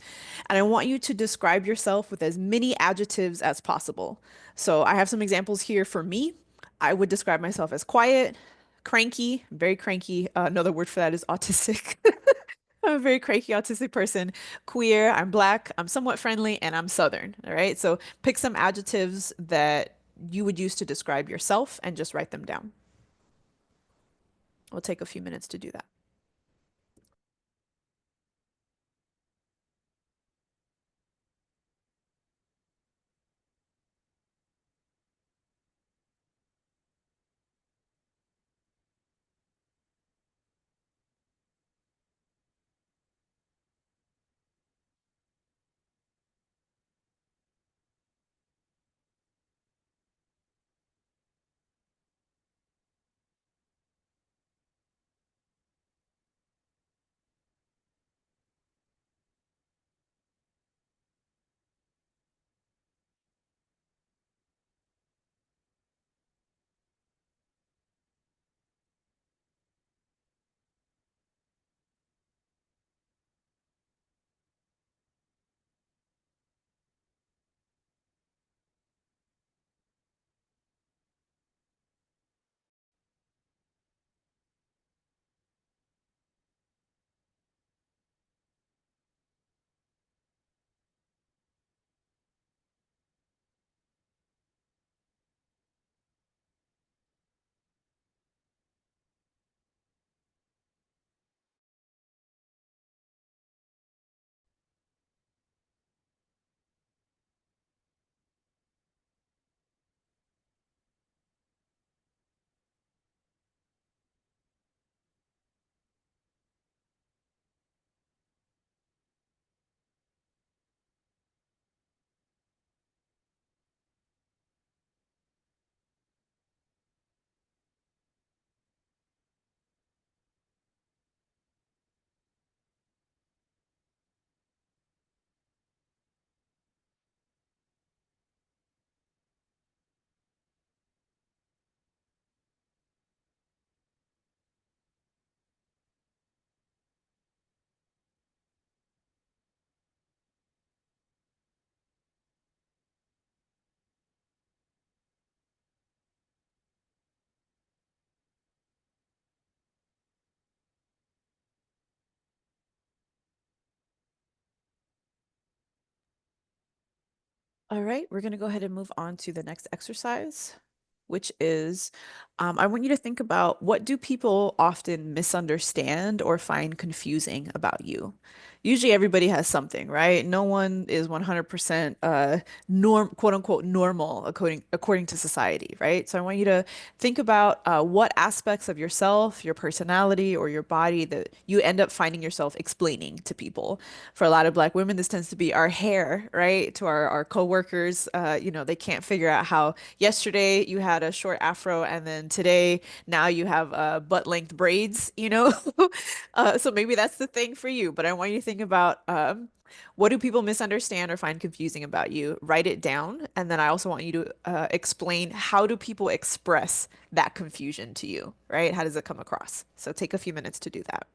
C: and I want you to describe yourself with as many adjectives as possible. So I have some examples here for me. I would describe myself as quiet, cranky, very cranky. Another word for that is autistic. I'm a very cranky autistic person. Queer, I'm black, I'm somewhat friendly, and I'm Southern. All right. So pick some adjectives that you would use to describe yourself and just write them down. We'll take a few minutes to do that. All right, we're going to go ahead and move on to the next exercise, which is I want you to think about what do people often misunderstand or find confusing about you? Usually everybody has something, right? No one is 100% quote unquote normal according to society, right? So I want you to think about what aspects of yourself, your personality, or your body that you end up finding yourself explaining to people. For a lot of Black women, this tends to be our hair, right? To our coworkers, they can't figure out how yesterday you had a short afro and then today now you have butt length braids. So maybe that's the thing for you. But I want you to think about what do people misunderstand or find confusing about you? Write it down, and then I also want you to explain how do people express that confusion to you, right? How does it come across? So take a few minutes to do that.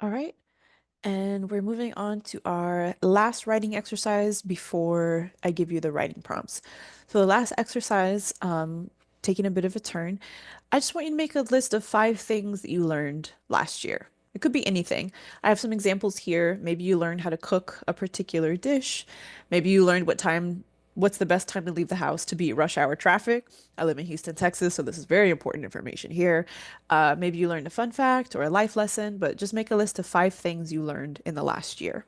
C: All right. And we're moving on to our last writing exercise before I give you the writing prompts. So the last exercise, taking a bit of a turn, I just want you to make a list of 5 things that you learned last year. It could be anything. I have some examples here. Maybe you learned how to cook a particular dish. Maybe you learned what's the best time to leave the house to beat rush hour traffic. I live in Houston, Texas, so this is very important information here. Maybe you learned a fun fact or a life lesson, but just make a list of 5 things you learned in the last year.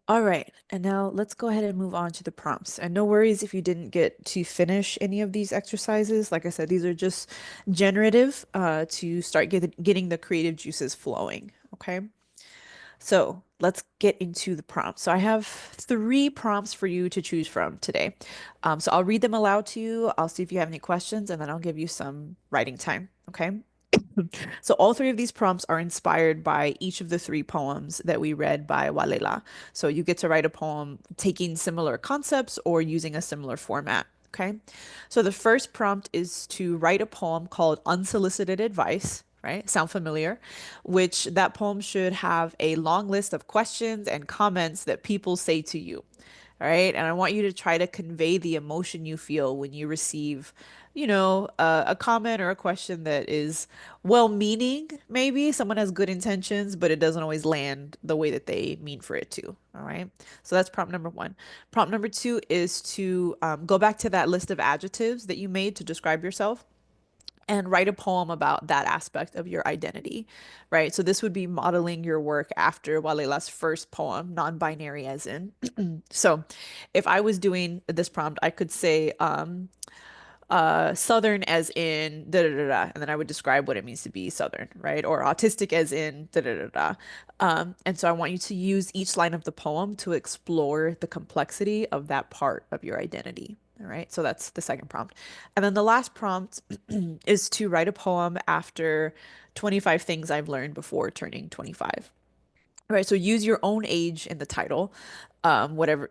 C: All right, and now let's go ahead and move on to the prompts. And no worries if you didn't get to finish any of these exercises. Like I said, these are just generative to start getting the creative juices flowing. Okay, so let's get into the prompts. So I have three prompts for you to choose from today. So I'll read them aloud to you. I'll see if you have any questions, and then I'll give you some writing time. Okay. So all three of these prompts are inspired by each of the three poems that we read by Walela. So you get to write a poem taking similar concepts or using a similar format. Okay. So the first prompt is to write a poem called Unsolicited Advice, right? Sound familiar? Which that poem should have a long list of questions and comments that people say to you. All right. And I want you to try to convey the emotion you feel when you receive, a comment or a question that is well meaning. Maybe someone has good intentions, but it doesn't always land the way that they mean for it to. All right. So that's prompt number one. Prompt number two is to go back to that list of adjectives that you made to describe yourself and write a poem about that aspect of your identity, right? So this would be modeling your work after Walela's first poem, non-binary as in. So if I was doing this prompt, I could say, Southern as in da da da da, and then I would describe what it means to be Southern, right? Or autistic as in da da da da. And so I want you to use each line of the poem to explore the complexity of that part of your identity. All right, so that's the second prompt. And then the last prompt is to write a poem after 25 things I've learned before turning 25. Right, so use your own age in the title, whatever,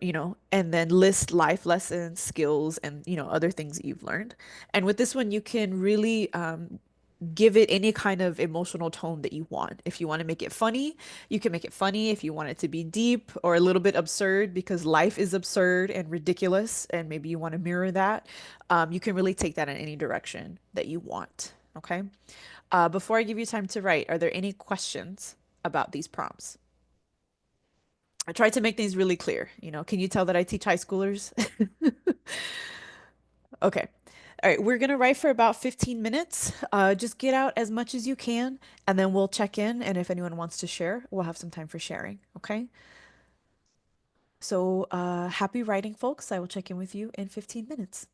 C: and then list life lessons, skills, and, other things that you've learned. And with this one, you can really give it any kind of emotional tone that you want. If you want to make it funny, you can make it funny. If you want it to be deep or a little bit absurd, because life is absurd and ridiculous, and maybe you want to mirror that, you can really take that in any direction that you want. Okay. Before I give you time to write, are there any questions about these prompts? I tried to make things really clear. Can you tell that I teach high schoolers? Okay. All right, we're gonna write for about 15 minutes. Just get out as much as you can, and then we'll check in. And if anyone wants to share, we'll have some time for sharing. Okay. So, happy writing, folks. I will check in with you in 15 minutes.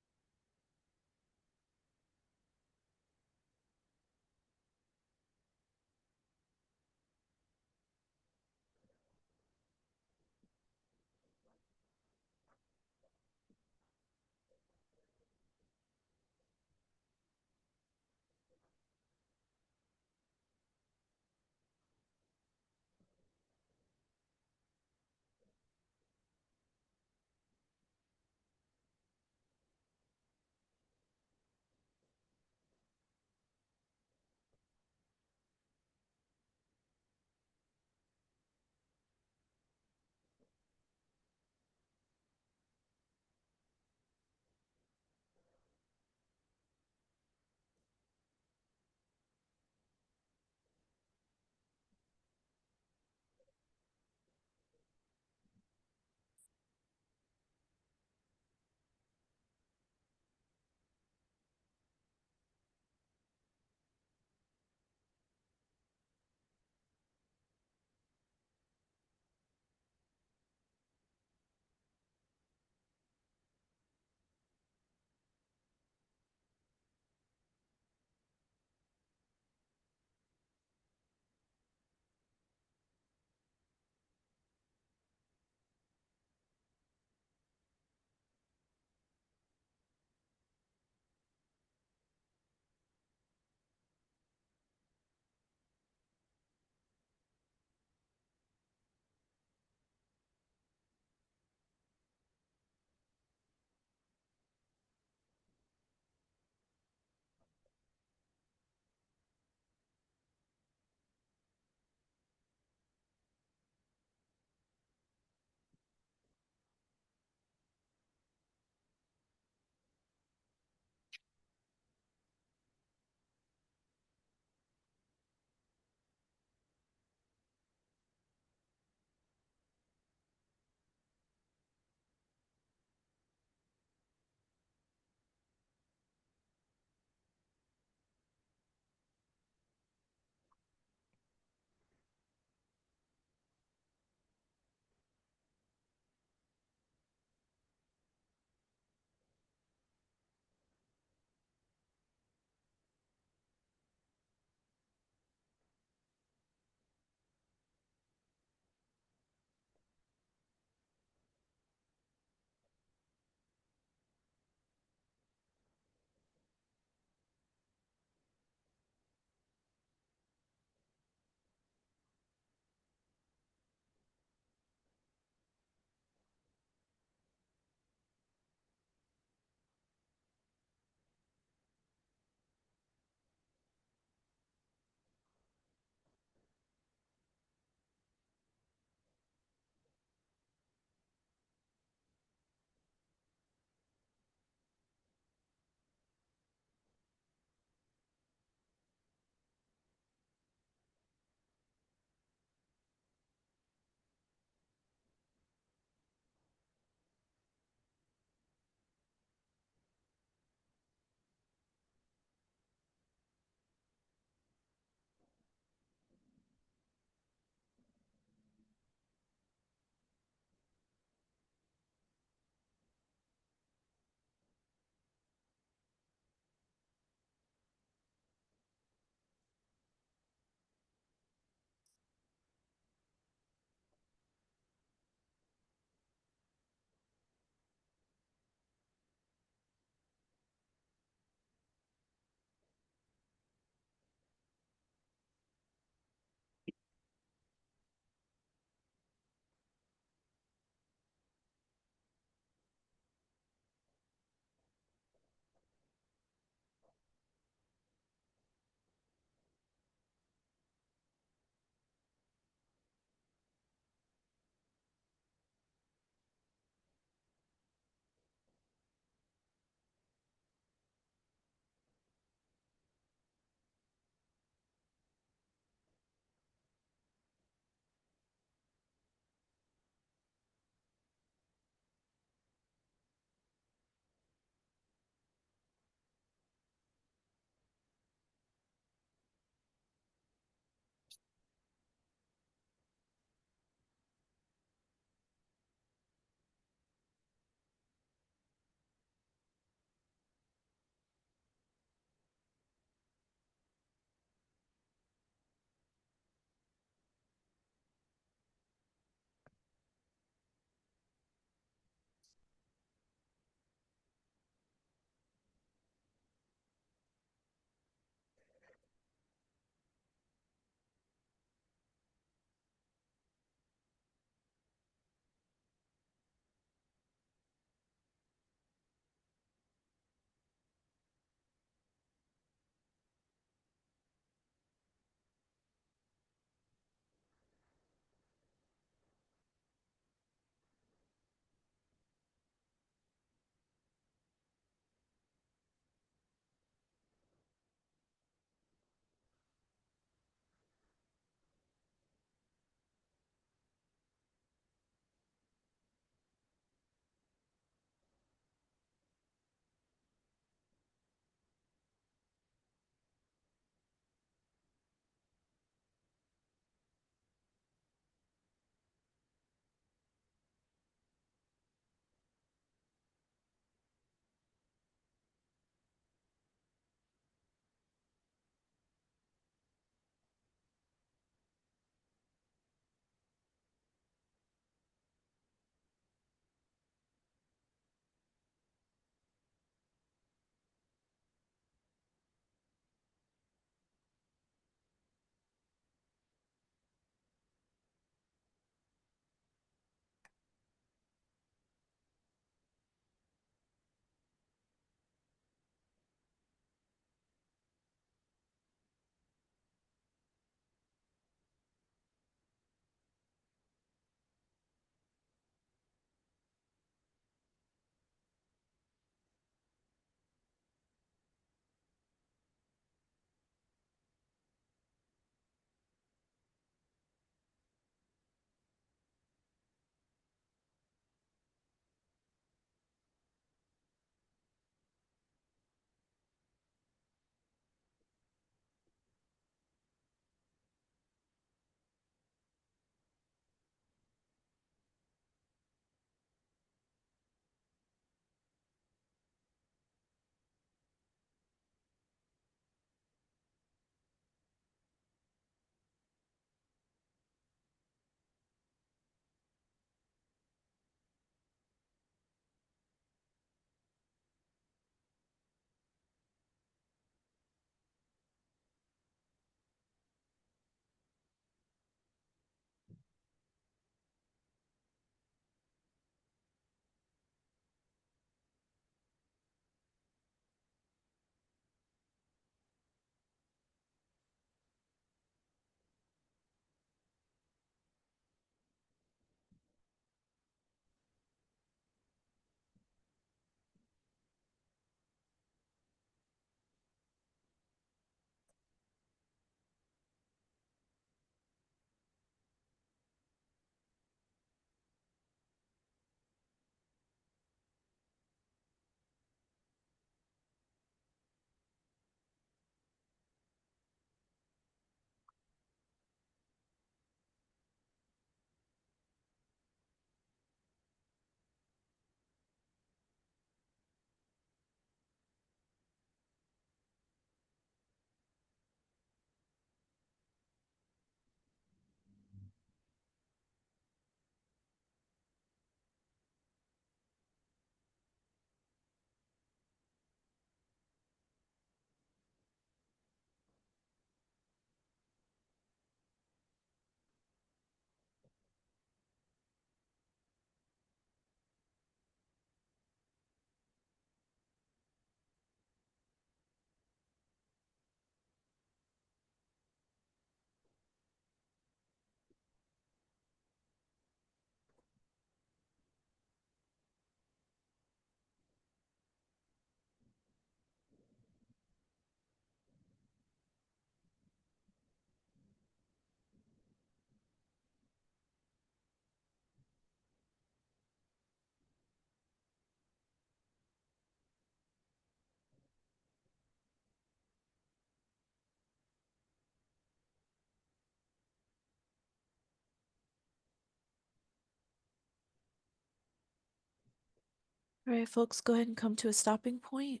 C: All right, folks, go ahead and come to a stopping point.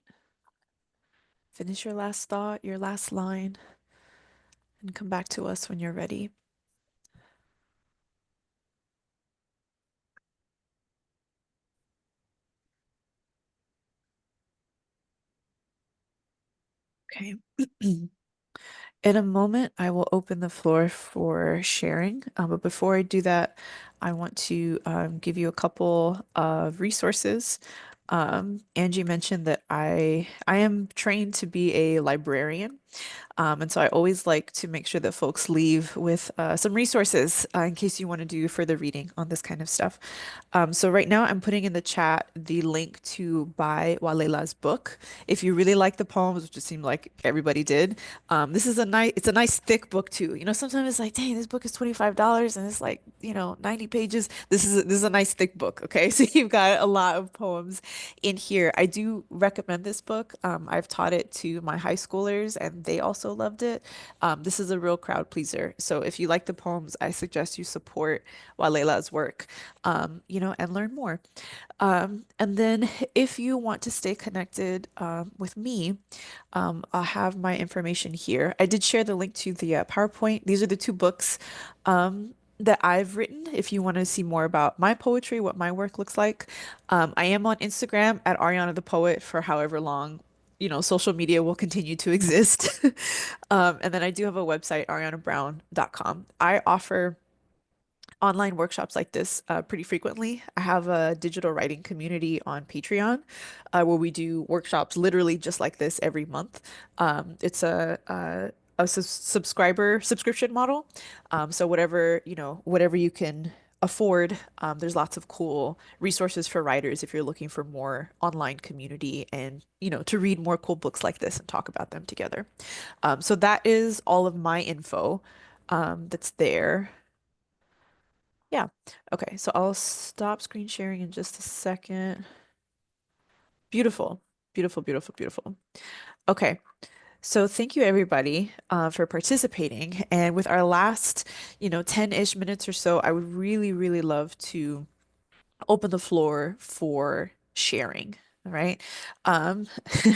C: Finish your last thought, your last line, and come back to us when you're ready. Okay. In a moment, I will open the floor for sharing. But before I do that, I want to give you a couple of resources. Angie mentioned that I am trained to be a librarian. And so I always like to make sure that folks leave with some resources in case you want to do further reading on this kind of stuff. So right now I'm putting in the chat the link to buy Walela's book. If you really like the poems, which it seemed like everybody did, this is it's a nice thick book too. You know, sometimes it's like, dang, this book is $25 and it's like, 90 pages. This is a nice thick book. Okay. So you've got a lot of poems in here. I do recommend this book. I've taught it to my high schoolers and they also loved it. This is a real crowd pleaser. So if you like the poems, I suggest you support Walela's work, and learn more. And then if you want to stay connected with me, I'll have my information here. I did share the link to the PowerPoint. These are the two books that I've written. If you want to see more about my poetry, what my work looks like, I am on Instagram at Ariana the Poet for however long, social media will continue to exist. And then I do have a website, arianabrown.com. I offer online workshops like this pretty frequently. I have a digital writing community on Patreon where we do workshops literally just like this every month. It's a subscription model. So whatever you can afford, there's lots of cool resources for writers if you're looking for more online community and, to read more cool books like this and talk about them together. So that is all of my info that's there. Yeah. Okay, so I'll stop screen sharing in just a second. Beautiful. Beautiful, beautiful, beautiful. Okay. So thank you everybody for participating. And with our last, 10-ish minutes or so, I would really, really love to open the floor for sharing. All right. Um,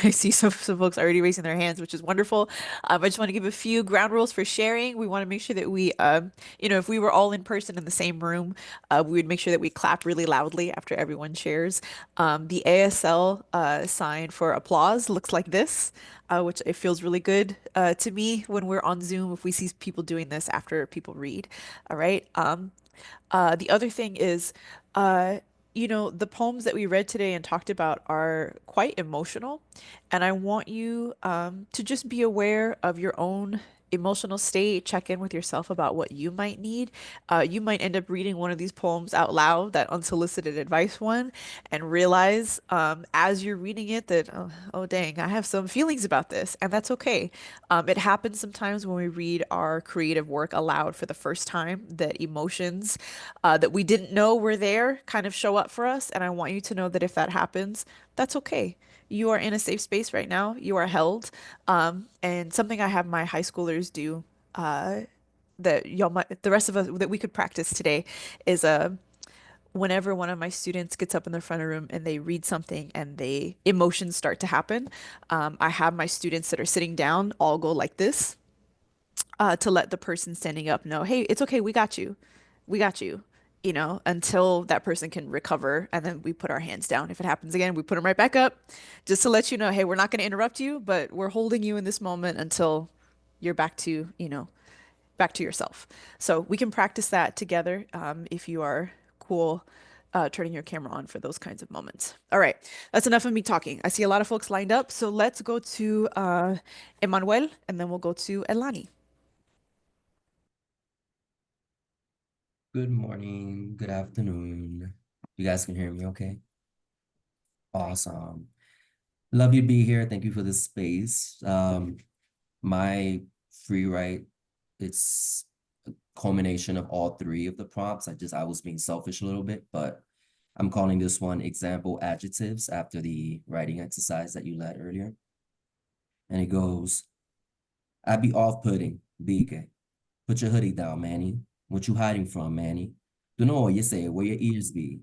C: I see some folks already raising their hands, which is wonderful. I just want to give a few ground rules for sharing. We want to make sure that if we were all in person in the same room, we would make sure that we clap really loudly after everyone shares. The ASL sign for applause looks like this, which it feels really good to me when we're on Zoom if we see people doing this after people read. All right. The other thing is, the poems that we read today and talked about are quite emotional. And I want you to just be aware of your own emotional state, check in with yourself about what you might need. You might end up reading one of these poems out loud, that unsolicited advice one, and realize as you're reading it that, oh, dang, I have some feelings about this, and that's okay. It happens sometimes when we read our creative work aloud for the first time that emotions that we didn't know were there kind of show up for us. And I want you to know that if that happens, that's okay. You are in a safe space right now. You are held. And something I have my high schoolers do that the rest of us that we could practice today is whenever one of my students gets up in the front of the room and they read something and they emotions start to happen, I have my students that are sitting down all go like this to let the person standing up know, hey, it's okay, we got you. We got you, until that person can recover. And then we put our hands down. If it happens again, we put them right back up just to let you know, hey, we're not going to interrupt you, but we're holding you in this moment until you're back to, back to yourself. So we can practice that together if you are cool. Turning your camera on for those kinds of moments. All right, that's enough of me talking. I see a lot of folks lined up, so let's go to Emmanuel, and then we'll go to Elani.
H: Good morning, good afternoon. You guys can hear me okay? Awesome. Love you to be here. Thank you for this space. My free write, it's a culmination of all three of the prompts. I was being selfish a little bit, but I'm calling this one example adjectives after the writing exercise that you led earlier. And it goes, I be off-putting, BK. Put your hoodie down, Manny. What you hiding from, Manny? Don't know what you say, where your ears be.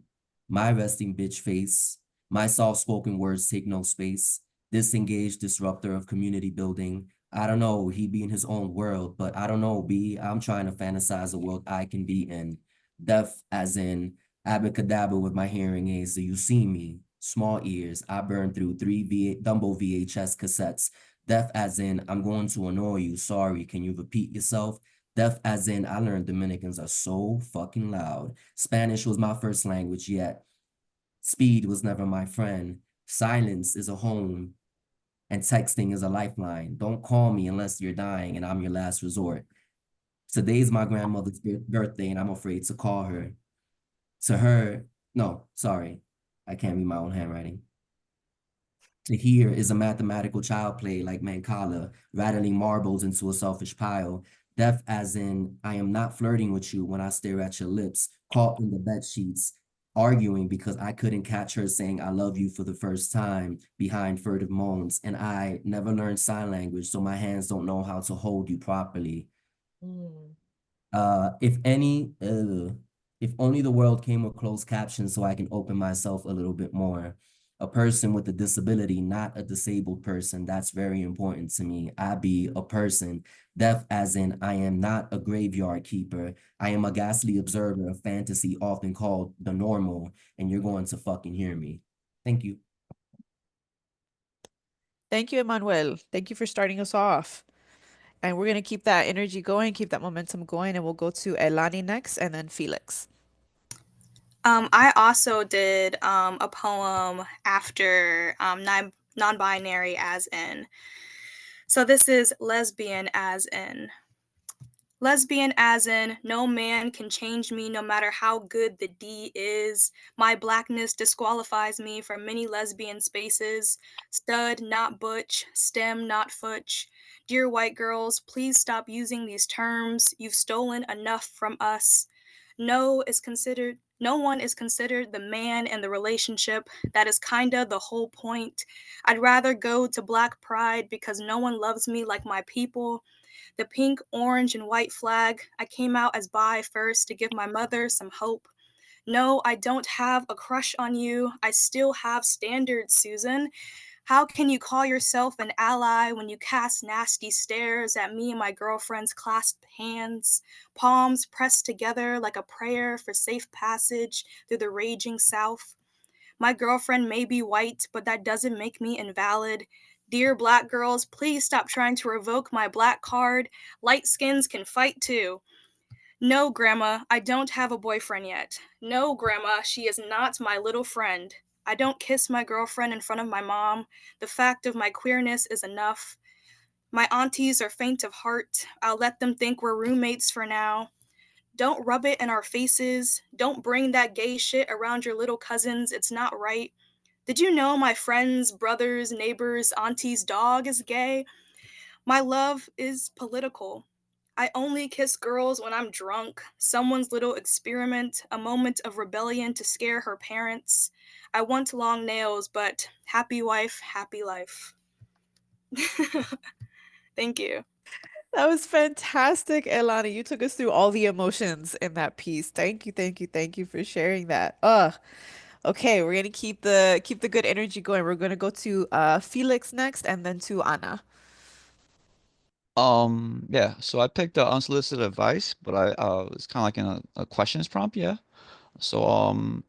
H: My resting bitch face, My soft-spoken words take no space. Disengaged disruptor of community building. I don't know, he be in his own world, but I don't know, B. I'm trying to fantasize a world I can be in. Deaf as in abracadabra with my hearing aids. Do you see me? Small ears. I burned through 3 Dumbo VHS cassettes. Deaf as in I'm going to annoy you. Sorry, can you repeat yourself? Deaf as in I learned Dominicans are so fucking loud. Spanish was my first language yet. Speed was never my friend. Silence is a home, and texting is a lifeline. Don't call me unless you're dying and I'm your last resort. Today's my grandmother's birthday and I'm afraid to call her. To her, no, sorry, I can't read my own handwriting. To hear is a mathematical child play like Mancala, rattling marbles into a selfish pile. Deaf as in, I am not flirting with you when I stare at your lips, caught in the bed sheets, arguing because I couldn't catch her saying I love you for the first time behind furtive moans. And I never learned sign language, so my hands don't know how to hold you properly. If only the world came with closed captions so I can open myself a little bit more. A person with a disability, not a disabled person. That's very important to me. I be a person, deaf as in I am not a graveyard keeper. I am a ghastly observer of fantasy often called the normal, and you're going to fucking hear me. Thank you.
C: Thank you, Emmanuel. Thank you for starting us off. And we're going to keep that energy going, keep that momentum going, and we'll go to Elani next and then Felix.
D: I also did a poem after non-binary as in. So this is lesbian as in. Lesbian as in, no man can change me no matter how good the D is. My blackness disqualifies me from many lesbian spaces. Stud, not butch. Stem, not futch. Dear white girls, please stop using these terms. You've stolen enough from us. No one is considered the man in the relationship. That is kinda the whole point. I'd rather go to Black Pride because no one loves me like my people. The pink, orange, and white flag, I came out as bi first to give my mother some hope. No, I don't have a crush on you. I still have standards, Susan. How can you call yourself an ally when you cast nasty stares at me and my girlfriend's clasped hands, palms pressed together like a prayer for safe passage through the raging South? My girlfriend may be white, but that doesn't make me invalid. Dear black girls, please stop trying to revoke my black card. Light skins can fight too. No, Grandma, I don't have a boyfriend yet. No, Grandma, she is not my little friend. I don't kiss my girlfriend in front of my mom. The fact of my queerness is enough. My aunties are faint of heart. I'll let them think we're roommates for now. Don't rub it in our faces. Don't bring that gay shit around your little cousins. It's not right. Did you know my friends, brothers, neighbors, auntie's dog is gay? My love is political. I only kiss girls when I'm drunk, someone's little experiment, a moment of rebellion to scare her parents. I want long nails, but happy wife, happy life. Thank you.
C: That was fantastic, Elani. You took us through all the emotions in that piece. Thank you, thank you, thank you for sharing that. Okay, we're gonna keep the good energy going. We're gonna go to Felix next and then to Anna.
F: Yeah, so I picked unsolicited advice, but it's kind of like in a questions prompt, yeah. So,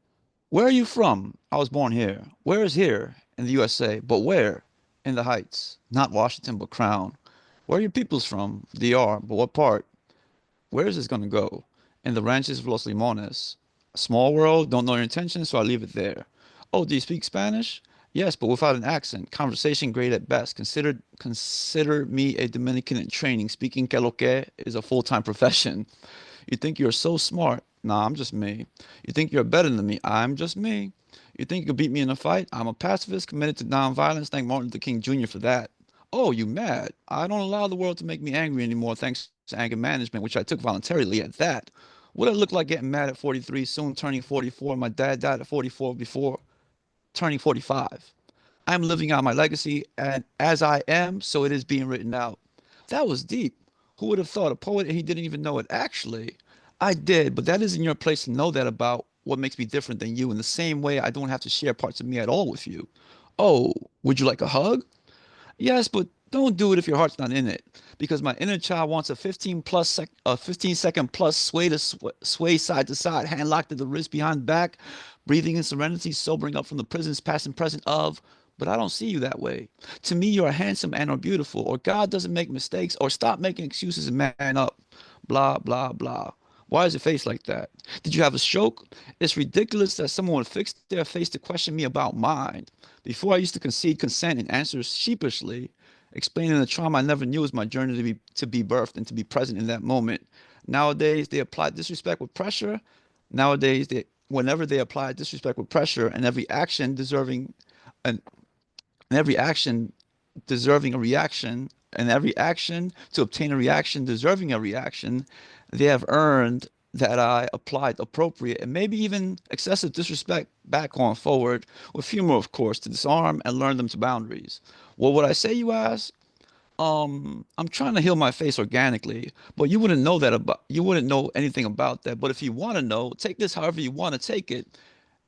F: where are you from? I was born here. Where is here? In the USA. But where? In the Heights. Not Washington, but Crown. Where are your peoples from? DR. But what part? Where is this gonna go? In the ranches of Los Limones. A small world, don't know your intentions, so I leave it there. Oh, do you speak Spanish? Yes, but without an accent. Conversation great at best. Consider me a Dominican in training. Speaking que lo que is a full-time profession. You think you're so smart? Nah, I'm just me. You think you're better than me? I'm just me. You think you could beat me in a fight? I'm a pacifist committed to nonviolence. Thank Martin Luther King Jr. for that. Oh, you mad? I don't allow the world to make me angry anymore thanks to anger management, which I took voluntarily at that. What did it look like getting mad at 43, soon turning 44? My dad died at 44 before turning 45. I'm living out my legacy, and as I am, so it is being written out. That was deep. Who would have thought a poet and he didn't even know it? Actually, I did, but that isn't your place to know that about. what makes me different than you in the same way I don't have to share parts of me at all with you. Oh, would you like a hug? Yes, but don't do it if your heart's not in it. Because my inner child wants a 15-second plus sway side to side, hand locked at the wrist behind back, breathing in serenity, sobering up from the prisons past and present of. But I don't see you that way. To me, you're handsome and or beautiful, or God doesn't make mistakes, or stop making excuses and man up. Blah, blah, blah. Why is your face like that? Did you have a stroke? It's ridiculous that someone would fix their face to question me about mine. Before I used to concede consent and answer sheepishly, explaining the trauma I never knew was my journey to be birthed and to be present in that moment. Nowadays, they apply disrespect with pressure. Nowadays, whenever they apply disrespect with pressure, and an, every action deserving a reaction, and every action to obtain a reaction deserving a reaction, they have earned that I applied appropriate and maybe even excessive disrespect back on forward, with humor, of course, to disarm and learn them to boundaries. What would I say, you ask? I'm trying to heal my face organically, but you wouldn't know anything about that. But if you want to know, take this however you want to take it.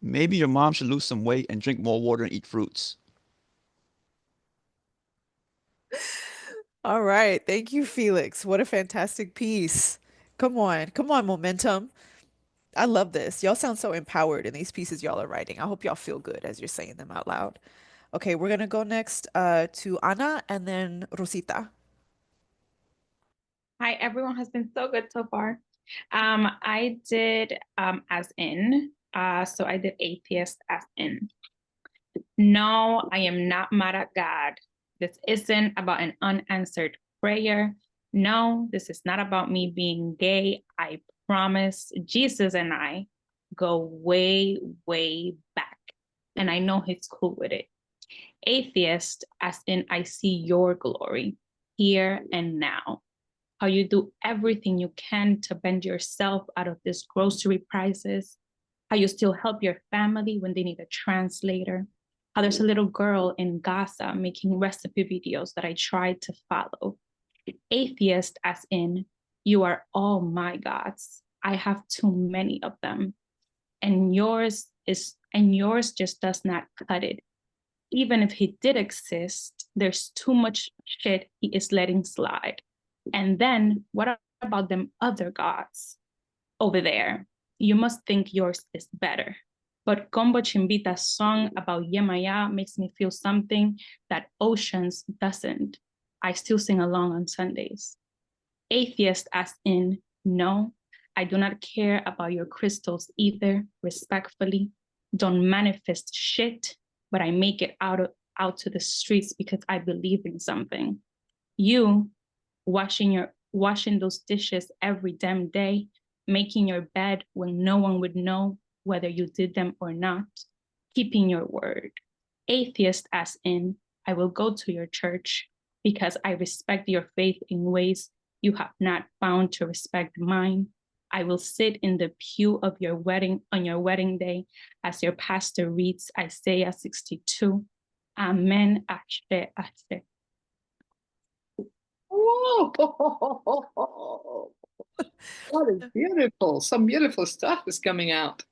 F: Maybe your mom should lose some weight and drink more water and eat fruits.
C: All right. Thank you, Felix. What a fantastic piece. Come on, momentum. I love this. Y'all sound so empowered in these pieces y'all are writing. I hope y'all feel good as you're saying them out loud. Okay, we're gonna go next to Ana and then Rosita.
I: Hi, everyone has been so good so far. I did as in, so I did atheist as in. No, I am not mad at God. This isn't about an unanswered prayer. No, this is not about me being gay. I promise Jesus and I go way, way back. And I know he's cool with it. Atheist, as in I see your glory here and now. How you do everything you can to bend yourself out of these grocery prices. How you still help your family when they need a translator. How there's a little girl in Gaza making recipe videos that I tried to follow. Atheist, as in, you are all my gods. I have too many of them. And yours just does not cut it. Even if he did exist, there's too much shit he is letting slide. And then what about them other gods over there? You must think yours is better. But Combo Chimbita's song about Yemaya makes me feel something that Oceans doesn't. I still sing along on Sundays. Atheist, as in, no, I do not care about your crystals either, respectfully. Don't manifest shit, but I make it out to the streets because I believe in something. You, washing those dishes every damn day, making your bed when no one would know whether you did them or not, keeping your word. Atheist, as in, I will go to your church because I respect your faith in ways you have not found to respect mine. I will sit in the pew of your wedding on your wedding day as your pastor reads Isaiah 62. Amen, ashe, ashe.
J: Whoa, that is beautiful. Some beautiful stuff is coming out.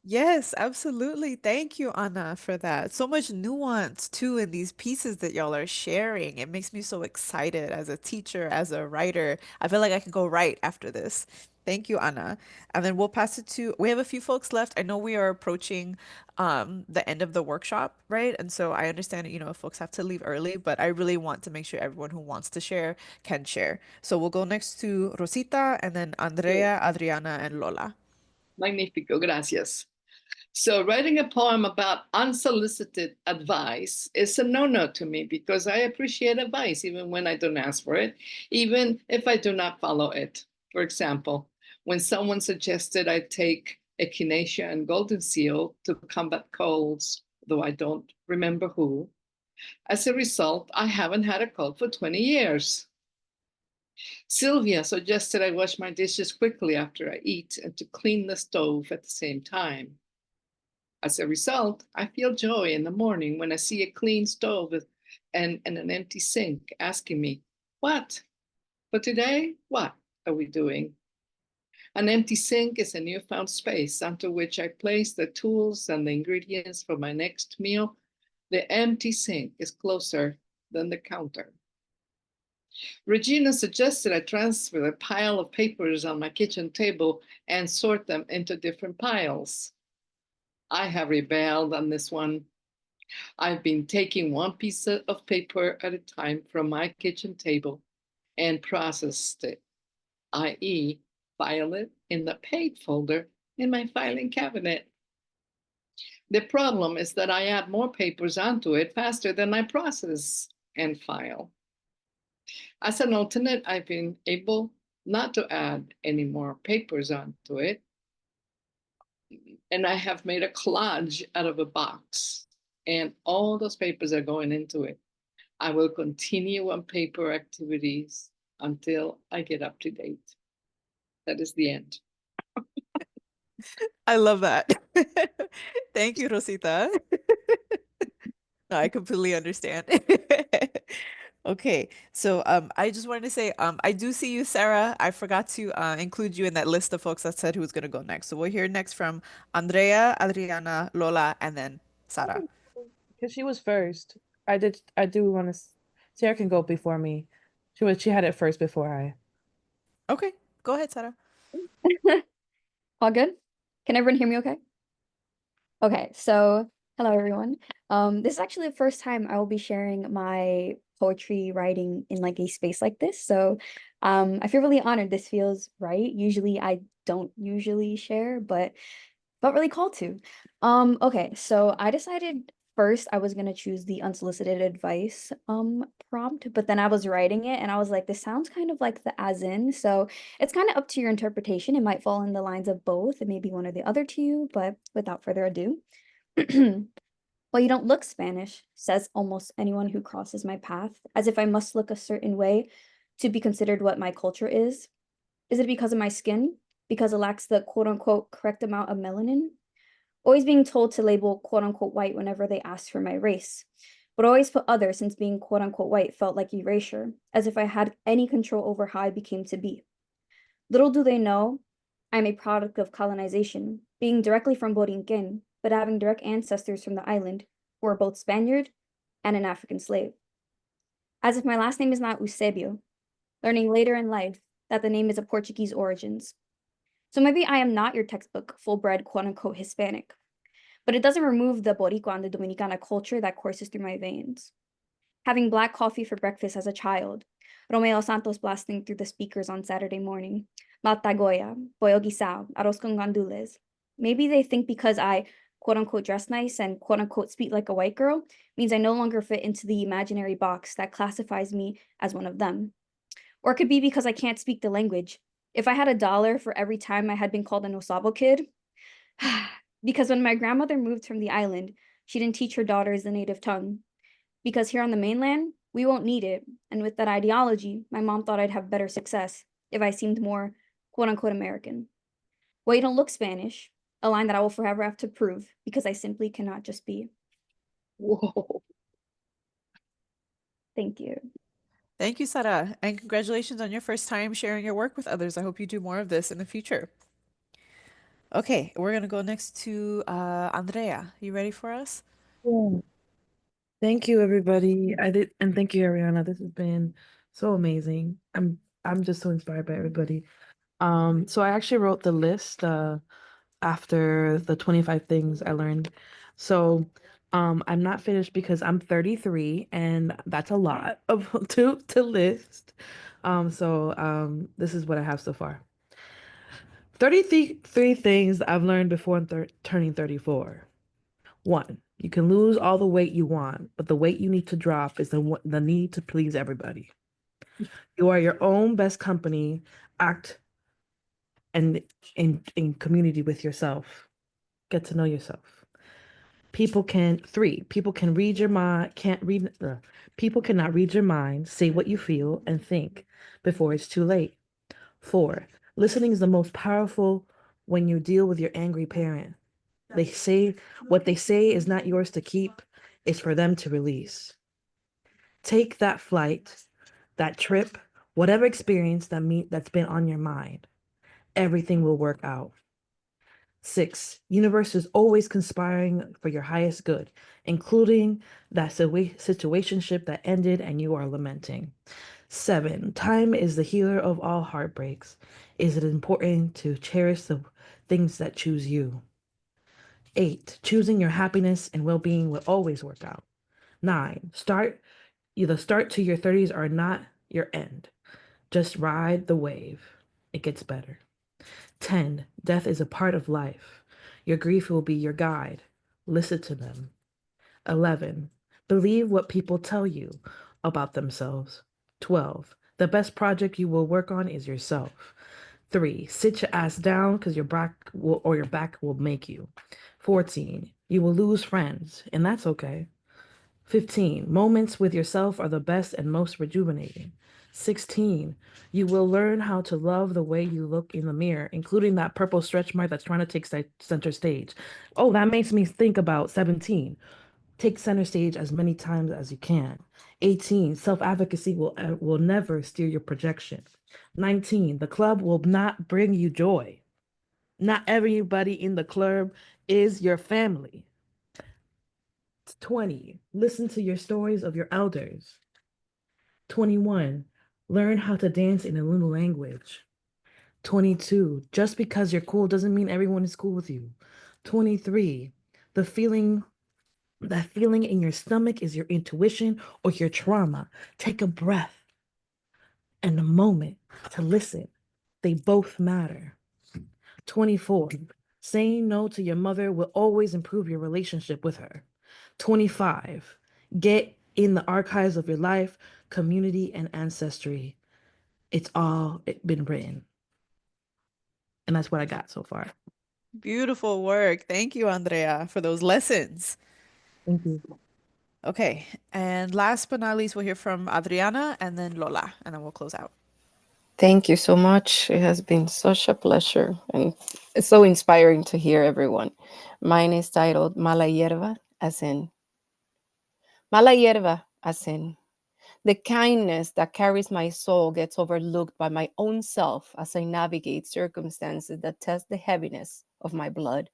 C: Yes, absolutely. Thank you, Anna, for that. So much nuance too in these pieces that y'all are sharing. It makes me so excited as a teacher, as a writer. I feel like I can go write after this. Thank you, Anna. And then we'll pass it to, we have a few folks left. I know we are approaching the end of the workshop, right? And so I understand, if folks have to leave early, but I really want to make sure everyone who wants to share can share. So we'll go next to Rosita and then Andrea, Adriana, and Lola.
J: Magnifico, gracias. So writing a poem about unsolicited advice is a no-no to me because I appreciate advice even when I don't ask for it, even if I do not follow it. For example, when someone suggested I take echinacea and golden seal to combat colds, though I don't remember who, as a result, I haven't had a cold for 20 years. Sylvia suggested I wash my dishes quickly after I eat and to clean the stove at the same time. As a result, I feel joy in the morning when I see a clean stove and an empty sink asking me, what? For today, what are we doing? An empty sink is a newfound space onto which I place the tools and the ingredients for my next meal. The empty sink is closer than the counter. Regina suggested I transfer the pile of papers on my kitchen table and sort them into different piles. I have rebelled on this one. I've been taking one piece of paper at a time from my kitchen table and processed it, i.e., file it in the paid folder in my filing cabinet. The problem is that I add more papers onto it faster than I process and file. As an alternate, I've been able not to add any more papers onto it, and I have made a collage out of a box, and all those papers are going into it. I will continue on paper activities until I get up to date. That is the end.
C: I love that. Thank you, Rosita. No, I completely understand. Okay, so I just wanted to say I do see you, Sarah. I forgot to include you in that list of folks that said who was going to go next. So we'll hear next from Andrea, Adriana, Lola, and then Sara.
E: Because she was first. I do want to. Sarah can go before me. She had it first before I.
C: Okay, go ahead, Sara.
K: All good? Can everyone hear me okay? Okay, so hello everyone. This is actually the first time I will be sharing my poetry writing in like a space like this. So I feel really honored. This feels right. Usually I don't usually share, but felt really called to. Okay, so I decided first I was gonna choose the unsolicited advice prompt, but then I was writing it and I was like, this sounds kind of like the as in. So it's kind of up to your interpretation. It might fall in the lines of both. It may be one or the other to you, but without further ado. Well, you don't look Spanish, says almost anyone who crosses my path, as if I must look a certain way to be considered what my culture is. Is it because of my skin? Because it lacks the quote unquote correct amount of melanin? Always being told to label quote unquote white whenever they asked for my race, but always put other since being quote unquote white felt like erasure, as if I had any control over how I became to be. Little do they know, I'm a product of colonization, being directly from Borinquen, but having direct ancestors from the island who are both Spaniard and an African slave. As if my last name is not Eusebio, learning later in life that the name is of Portuguese origins. So maybe I am not your textbook, full-bred, quote-unquote Hispanic, but it doesn't remove the Boricua and the Dominicana culture that courses through my veins. Having black coffee for breakfast as a child, Romeo Santos blasting through the speakers on Saturday morning, Mata Goya, pollo guisado, arroz con gandules. Maybe they think because I quote-unquote dress nice and quote-unquote speak like a white girl means I no longer fit into the imaginary box that classifies me as one of them. Or it could be because I can't speak the language. If I had $1 for every time I had been called an Osabo kid, because when my grandmother moved from the island, she didn't teach her daughters the native tongue. Because here on the mainland, we won't need it. And with that ideology, my mom thought I'd have better success if I seemed more quote unquote American. Well, you don't look Spanish, a line that I will forever have to prove because I simply cannot just be.
J: Whoa.
K: Thank you.
C: Thank you, Sara, and congratulations on your first time sharing your work with others. I hope you do more of this in the future. Okay, we're gonna go next to Andrea. You ready for us?
E: Yeah. Thank you, everybody. And thank you, Ariana. This has been so amazing. I'm just so inspired by everybody. So I actually wrote the list after the 25 things I learned. So I'm not finished because I'm 33 and that's a lot of to list. This is what I have so far. 33 things I've learned before turning 34. 1, you can lose all the weight you want, but the weight you need to drop is the need to please everybody. You are your own best company. Act and in community with yourself. Get to know yourself. 3, people can read your mind, people cannot read your mind, say what you feel and think before it's too late. 4, listening is the most powerful when you deal with your angry parent. What they say is not yours to keep, it's for them to release. Take that flight, that trip, whatever experience that's been on your mind.
L: everything will work out. 6, universe is always conspiring for your highest good, including that situationship that ended and you are lamenting. 7, time is the healer of all heartbreaks. Is it important to cherish the things that choose you? 8, choosing your happiness and well-being will always work out. 9, the start to your 30s are not your end. Just ride the wave. It gets better. 10, death is a part of life. Your grief will be your guide. Listen to them. 11, believe what people tell you about themselves. 12, the best project you will work on is yourself. 3, sit your ass down because your back will make you. 14, you will lose friends, and that's okay. 15, moments with yourself are the best and most rejuvenating. 16, you will learn how to love the way you look in the mirror, including that purple stretch mark that's trying to take center stage. Oh, that makes me think about 17. Take center stage as many times as you can. 18, self-advocacy will never steer your projection. 19, the club will not bring you joy. Not everybody in the club is your family. 20, listen to your stories of your elders. 21, learn how to dance in a new language. 22, just because you're cool doesn't mean everyone is cool with you. 23, that feeling in your stomach is your intuition or your trauma. Take a breath and a moment to listen. They both matter. 24, saying no to your mother will always improve your relationship with her. 25, get in the archives of your life, community, and ancestry. It's all been written. And that's what I got so far.
C: Beautiful work. Thank you, Andrea, for those lessons.
L: Thank you.
C: Okay, and last but not least, we'll hear from Adriana and then Lola, and then we'll close out.
M: Thank you so much. It has been such a pleasure and it's so inspiring to hear everyone. Mine is titled Mala Hierba, as in the kindness that carries my soul gets overlooked by my own self as I navigate circumstances that test the heaviness of my blood.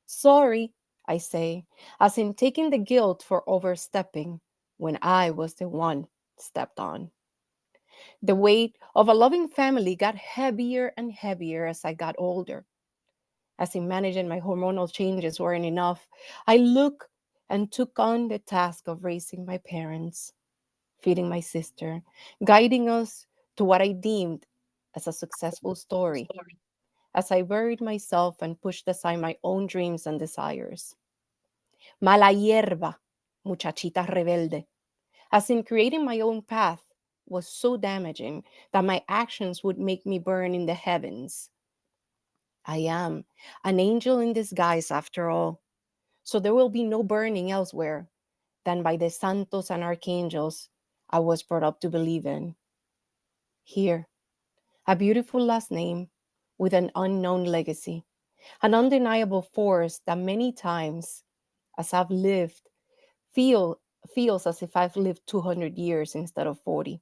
M: Sorry, I say, as in taking the guilt for overstepping when I was the one stepped on. The weight of a loving family got heavier and heavier as I got older. As in managing my hormonal changes weren't enough, I took on the task of raising my parents, feeding my sister, guiding us to what I deemed as a successful story, as I buried myself and pushed aside my own dreams and desires. Mala hierba, muchachita rebelde, as in creating my own path was so damaging that my actions would make me burn in the heavens. I am an angel in disguise after all, so there will be no burning elsewhere than by the santos and archangels I was brought up to believe in. Here, a beautiful last name with an unknown legacy, an undeniable force that many times, as I've lived, feels as if I've lived 200 years instead of 40.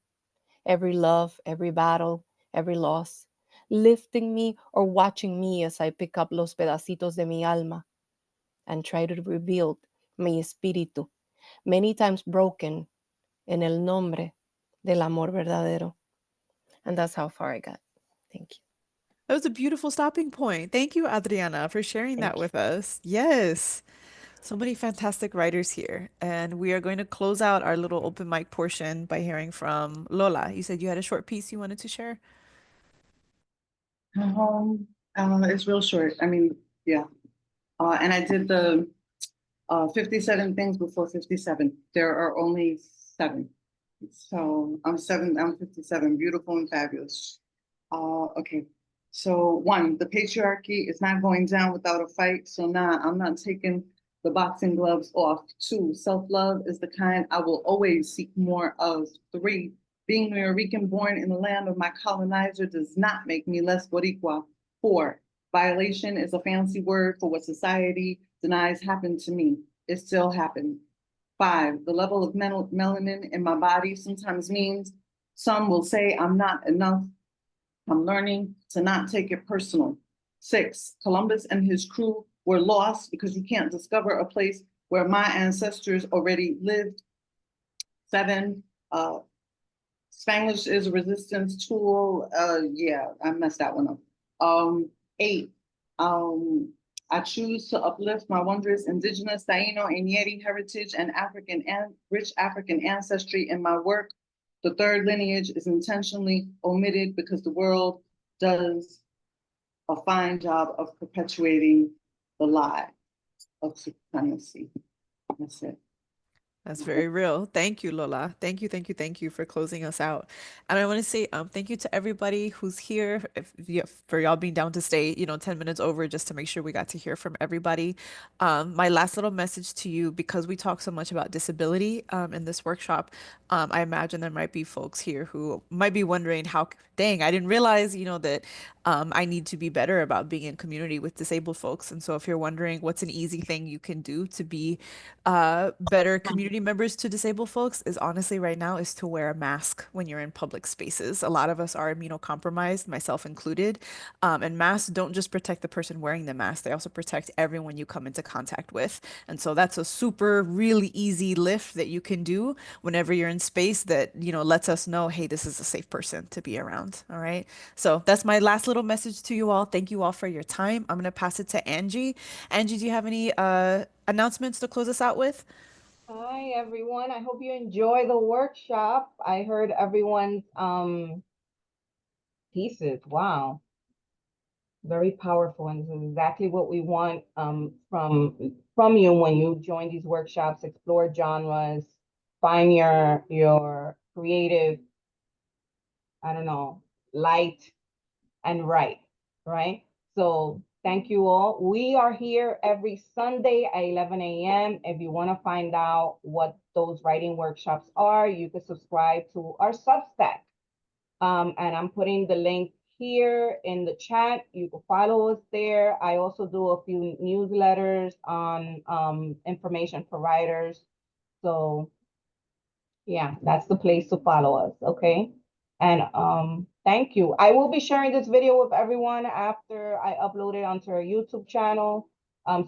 M: Every love, every battle, every loss, lifting me or watching me as I pick up los pedacitos de mi alma and try to rebuild mi espíritu, many times broken, en el nombre del amor verdadero. And that's how far I got. Thank you.
C: That was a beautiful stopping point. Thank you, Adriana, for sharing that with us. Yes. So many fantastic writers here. And we are going to close out our little open mic portion by hearing from Lola. You said you had a short piece you wanted to share?
B: It's real short. I mean, yeah. And I did the 57 things before 57. There are only 7. So I'm 57, beautiful and fabulous. Okay. So 1, the patriarchy is not going down without a fight. So now I'm not taking the boxing gloves off. 2, self-love is the kind I will always seek more of. 3, being Puerto Rican born in the land of my colonizer does not make me less Boricua. 4, violation is a fancy word for what society denies happened to me. It still happened. 5, the level of melanin in my body sometimes means some will say I'm not enough, I'm learning to not take it personal. 6, Columbus and his crew were lost because you can't discover a place where my ancestors already lived. 7, Spanglish is a resistance tool. Yeah, I messed that one up. 8, I choose to uplift my wondrous indigenous, Taino, and Yeti heritage and rich African ancestry in my work. The 3rd lineage is intentionally omitted because the world does a fine job of perpetuating the lie of supremacy. That's it.
C: That's very real. Thank you, Lola. Thank you, thank you, thank you for closing us out. And I want to say thank you to everybody who's here, for y'all being down to stay, 10 minutes over just to make sure we got to hear from everybody. My last little message to you, because we talk so much about disability in this workshop, I imagine there might be folks here who might be wondering dang, I didn't realize, that I need to be better about being in community with disabled folks. And so if you're wondering what's an easy thing you can do to be better community members to disabled folks, is honestly right now is to wear a mask when you're in public spaces. A lot of us are immunocompromised, myself included. And masks don't just protect the person wearing the mask, they also protect everyone you come into contact with. And so that's a super, really easy lift that you can do whenever you're in space that, lets us know, hey, this is a safe person to be around. All right. So that's my last little message to you all. Thank you all for your time. I'm going to pass it to Angie. Angie, do you have any announcements to close us out with?
A: Hi, everyone. I hope you enjoy the workshop. I heard everyone's pieces. Wow. Very powerful, and this is exactly what we want from you when you join these workshops. Explore genres, find your creative, I don't know, light and write, right? So thank you all. We are here every Sunday at 11 a.m. If you want to find out what those writing workshops are, you can subscribe to our Substack. And I'm putting the link here in the chat. You can follow us there. I also do a few newsletters on information for writers. So yeah, that's the place to follow us, okay? And thank you. I will be sharing this video with everyone after I upload it onto our YouTube channel.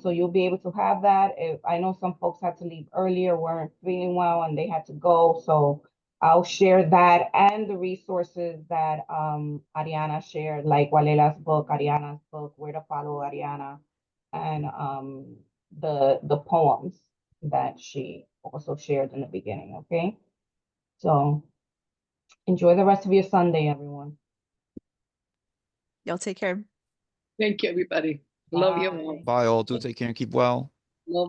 A: So you'll be able to have that. If I know some folks had to leave earlier, weren't feeling well, and they had to go. So I'll share that and the resources that Ariana shared, like Walela's book, Ariana's book, Where to Follow Ariana, and the poems that she also shared in the beginning, okay? So enjoy the rest of your Sunday, everyone.
C: Y'all take care.
J: Thank you, everybody. Love you all.
F: Bye all. Do take care and keep well.
J: Love